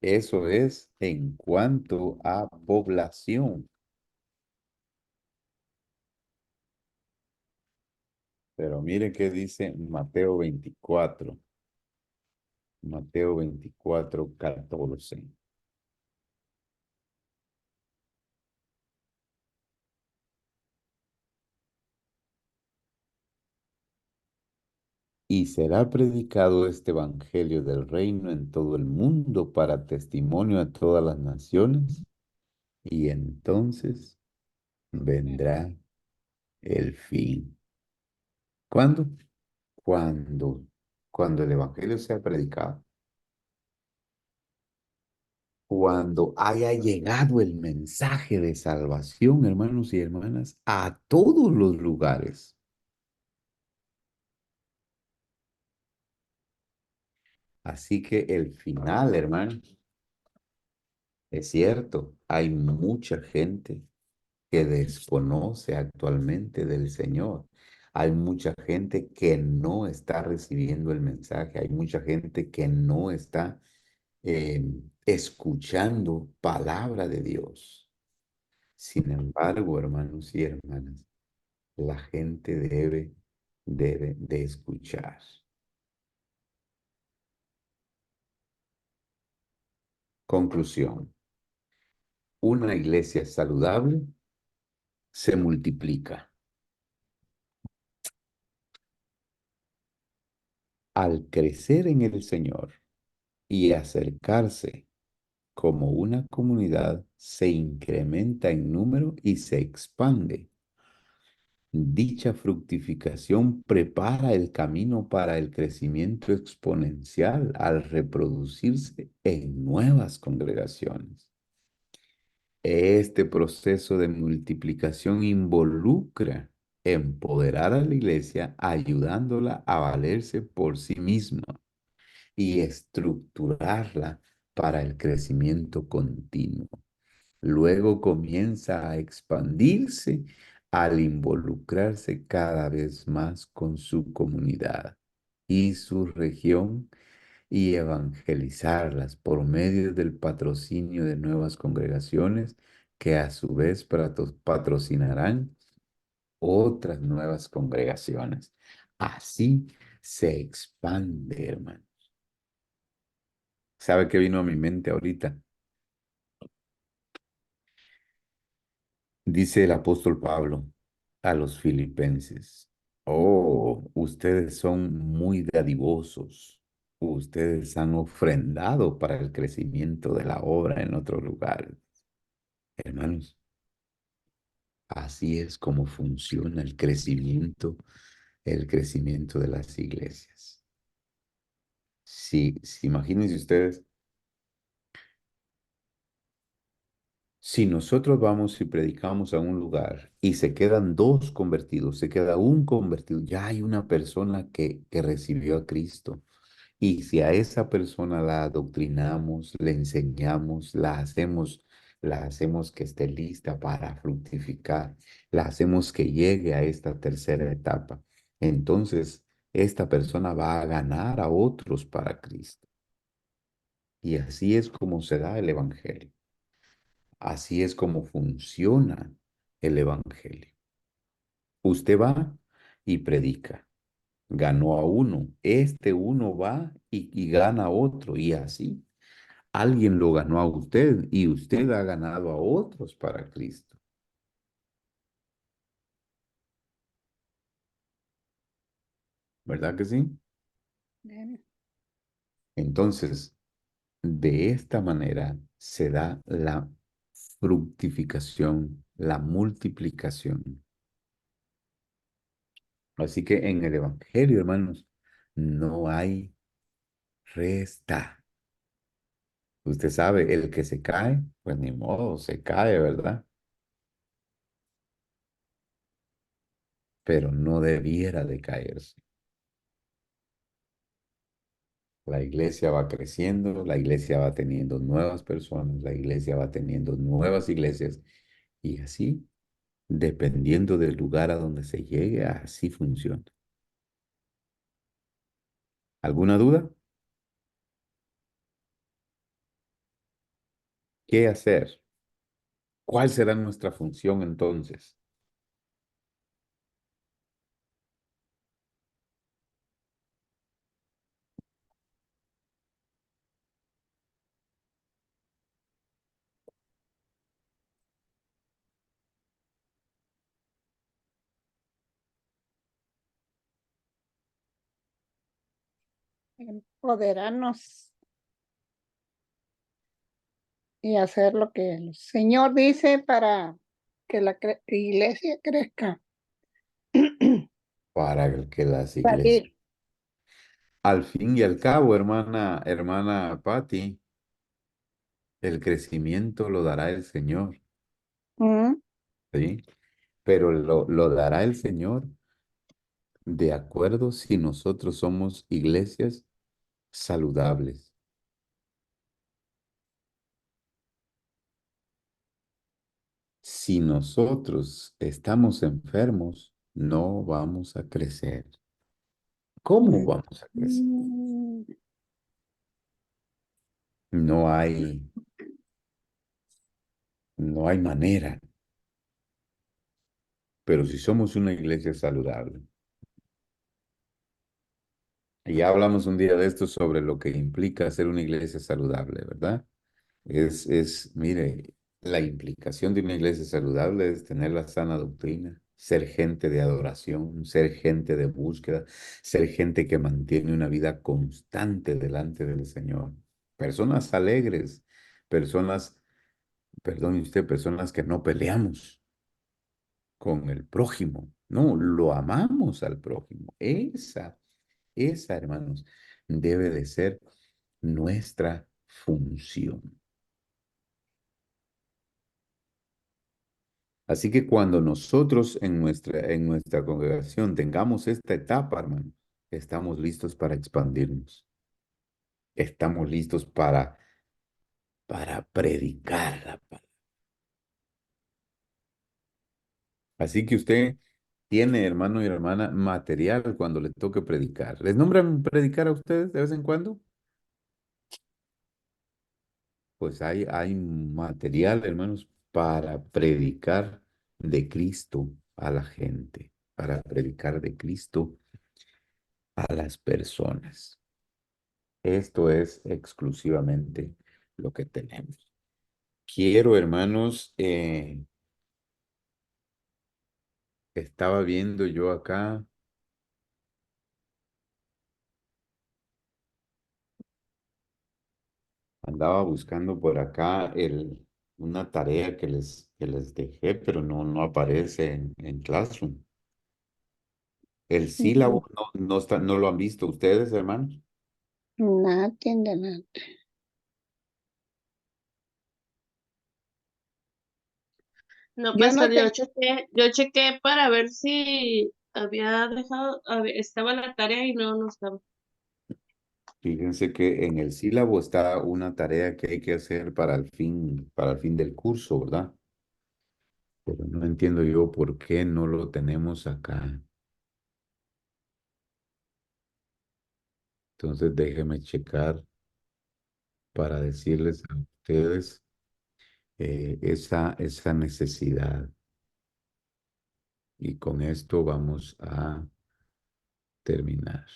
Eso es en cuanto a población. Pero mire qué dice Mateo 24. Mateo 24:14. Y será predicado este evangelio del reino en todo el mundo para testimonio a todas las naciones, y entonces vendrá el fin. ¿Cuándo? Cuando, cuando el evangelio sea predicado, cuando haya llegado el mensaje de salvación, hermanos y hermanas, a todos los lugares. Así que el final, hermanos, es cierto, hay mucha gente que desconoce actualmente del Señor. Hay mucha gente que no está recibiendo el mensaje. Hay mucha gente que no está escuchando palabra de Dios. Sin embargo, hermanos y hermanas, la gente debe de escuchar. Conclusión. Una iglesia saludable se multiplica. Al crecer en el Señor y acercarse como una comunidad, se incrementa en número y se expande. Dicha fructificación prepara el camino para el crecimiento exponencial al reproducirse en nuevas congregaciones. Este proceso de multiplicación involucra empoderar a la iglesia ayudándola a valerse por sí misma y estructurarla para el crecimiento continuo. Luego comienza a expandirse al involucrarse cada vez más con su comunidad y su región y evangelizarlas por medio del patrocinio de nuevas congregaciones que a su vez patrocinarán otras nuevas congregaciones. Así se expande, hermano. ¿Sabe qué vino a mi mente ahorita? Dice el apóstol Pablo a los filipenses, oh, ustedes son muy dadivosos, ustedes han ofrendado para el crecimiento de la obra en otro lugar. Hermanos, así es como funciona el crecimiento el crecimiento de las iglesias. Si imagínense ustedes, si nosotros vamos y predicamos a un lugar y se quedan dos convertidos, se queda un convertido, ya hay una persona que recibió a Cristo. Y si a esa persona la adoctrinamos, le enseñamos, la hacemos que esté lista para fructificar, la hacemos que llegue a esta tercera etapa, entonces esta persona va a ganar a otros para Cristo. Y así es como se da el evangelio. Así es como funciona el evangelio. Usted va y predica. Ganó a uno. Este uno va y gana a otro. Y así. Alguien lo ganó a usted y usted ha ganado a otros para Cristo. ¿Verdad que sí? Amén. Entonces, de esta manera se da la fructificación, la multiplicación. Así que en el Evangelio, hermanos, no hay resta. Usted sabe, el que se cae, pues ni modo, se cae, ¿verdad? Pero no debiera de caerse. La iglesia va creciendo, la iglesia va teniendo nuevas personas, la iglesia va teniendo nuevas iglesias y así, dependiendo del lugar a donde se llegue, así funciona. ¿Alguna duda? ¿Qué hacer? ¿Cuál será nuestra función entonces? Empoderarnos y hacer lo que el Señor dice para que la iglesia crezca. Para que las iglesias, Salir. al fin y al cabo, hermana Patti, el crecimiento lo dará el Señor, Mm, ¿sí? Pero lo dará el Señor de acuerdo si nosotros somos iglesias saludables. Si nosotros estamos enfermos, no vamos a crecer. ¿Cómo mm, vamos a crecer? mm. No hay, no hay manera. Pero si somos una iglesia saludable, y ya hablamos un día de esto sobre lo que implica ser una iglesia saludable, ¿verdad? Mire, la implicación de una iglesia saludable es tener la sana doctrina, ser gente de adoración, ser gente de búsqueda, ser gente que mantiene una vida constante delante del Señor. Personas alegres, personas, perdone usted, personas que no peleamos con el prójimo, no, lo amamos al prójimo. Esa, hermanos, debe de ser nuestra función. Así que cuando nosotros en nuestra congregación tengamos esta etapa, hermano, estamos listos para expandirnos. Estamos listos para predicar la palabra. Así que usted tiene, hermano y hermana, material cuando le toque predicar. ¿Les nombran predicar a ustedes de vez en cuando? Pues hay material, hermanos, para predicar de Cristo a la gente, para predicar de Cristo a las personas. Esto es exclusivamente lo que tenemos. Quiero, hermanos, estaba viendo yo acá, andaba buscando por acá una tarea que les dejé, pero no aparece en Classroom. El sílabo no está, no lo han visto ustedes, hermanos. Nothing de nada. No, Yo no pastor, te, yo chequé para ver si había dejado, estaba la tarea y no estaba. Fíjense que en el sílabo está una tarea que hay que hacer para el fin del curso, ¿verdad? Pero no entiendo yo por qué no lo tenemos acá. Entonces déjenme checar para decirles a ustedes esa necesidad. Y con esto vamos a terminar.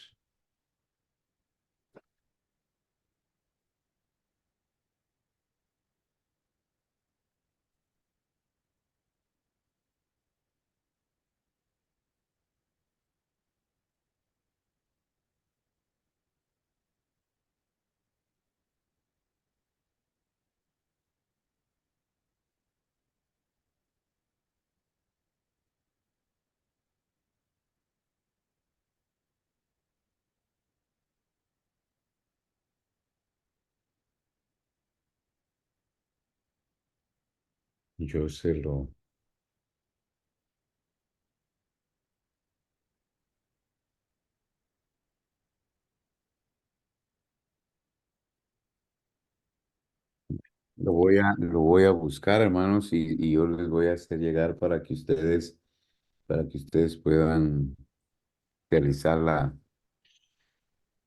Yo se lo voy a buscar, hermanos, y yo les voy a hacer llegar para que ustedes puedan realizar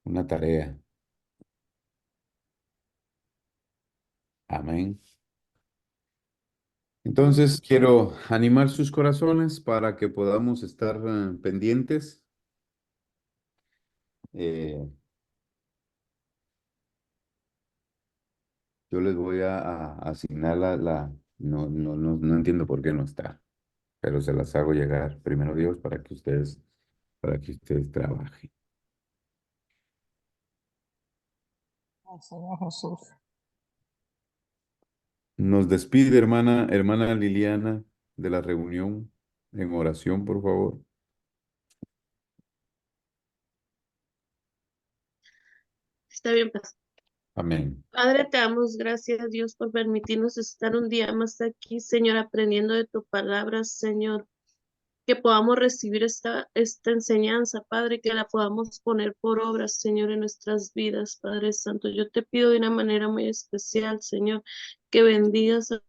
una tarea. Amén. Entonces, quiero animar sus corazones para que podamos estar pendientes. Eh, yo les voy a asignar no entiendo por qué no está, pero se las hago llegar, primero Dios, para que ustedes trabajen. Ay, Señor Jesús. Nos despide, hermana Liliana, de la reunión en oración, por favor. Está bien, pastor. Amén. Padre, te damos gracias, Dios, por permitirnos estar un día más aquí, Señor, aprendiendo de tu palabra, Señor. Que podamos recibir esta enseñanza, Padre, que la podamos poner por obra, Señor, en nuestras vidas, Padre Santo. Yo te pido de una manera muy especial, Señor, que bendigas a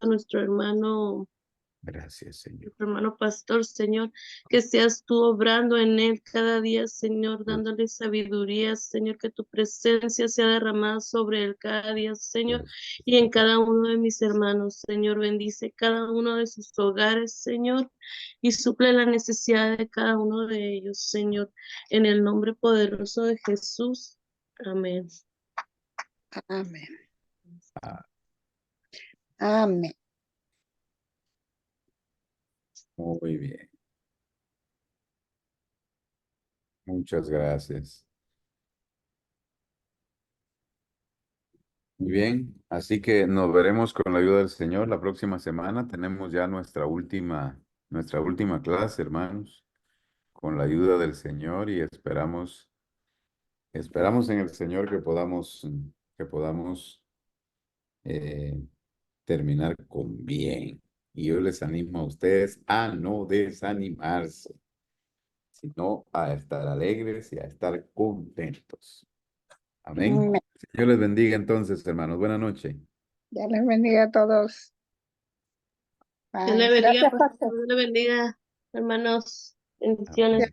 Gracias, Señor. nuestro hermano pastor, Señor, que seas tú obrando en él cada día, Señor, dándole sabiduría, Señor, que tu presencia sea derramada sobre él cada día, Señor, y en cada uno de mis hermanos, Señor, bendice cada uno de sus hogares, Señor, y suple la necesidad de cada uno de ellos, Señor, en el nombre poderoso de Jesús. Amén. amén, Ah, amén. muy bien. Muchas gracias. Muy bien, así que nos veremos con la ayuda del Señor la próxima semana. Tenemos ya nuestra última clase, hermanos, con la ayuda del Señor y esperamos en el Señor que podamos eh, terminar con bien. Y yo les animo a ustedes a no desanimarse, sino a estar alegres y a estar contentos. Amén. Amén. Dios les bendiga entonces, hermanos. Buenas noches. Dios les bendiga a todos. Dios le Bye. bendiga, Gracias, pastor. pastor. Dios le bendiga, hermanos. Bendiciones.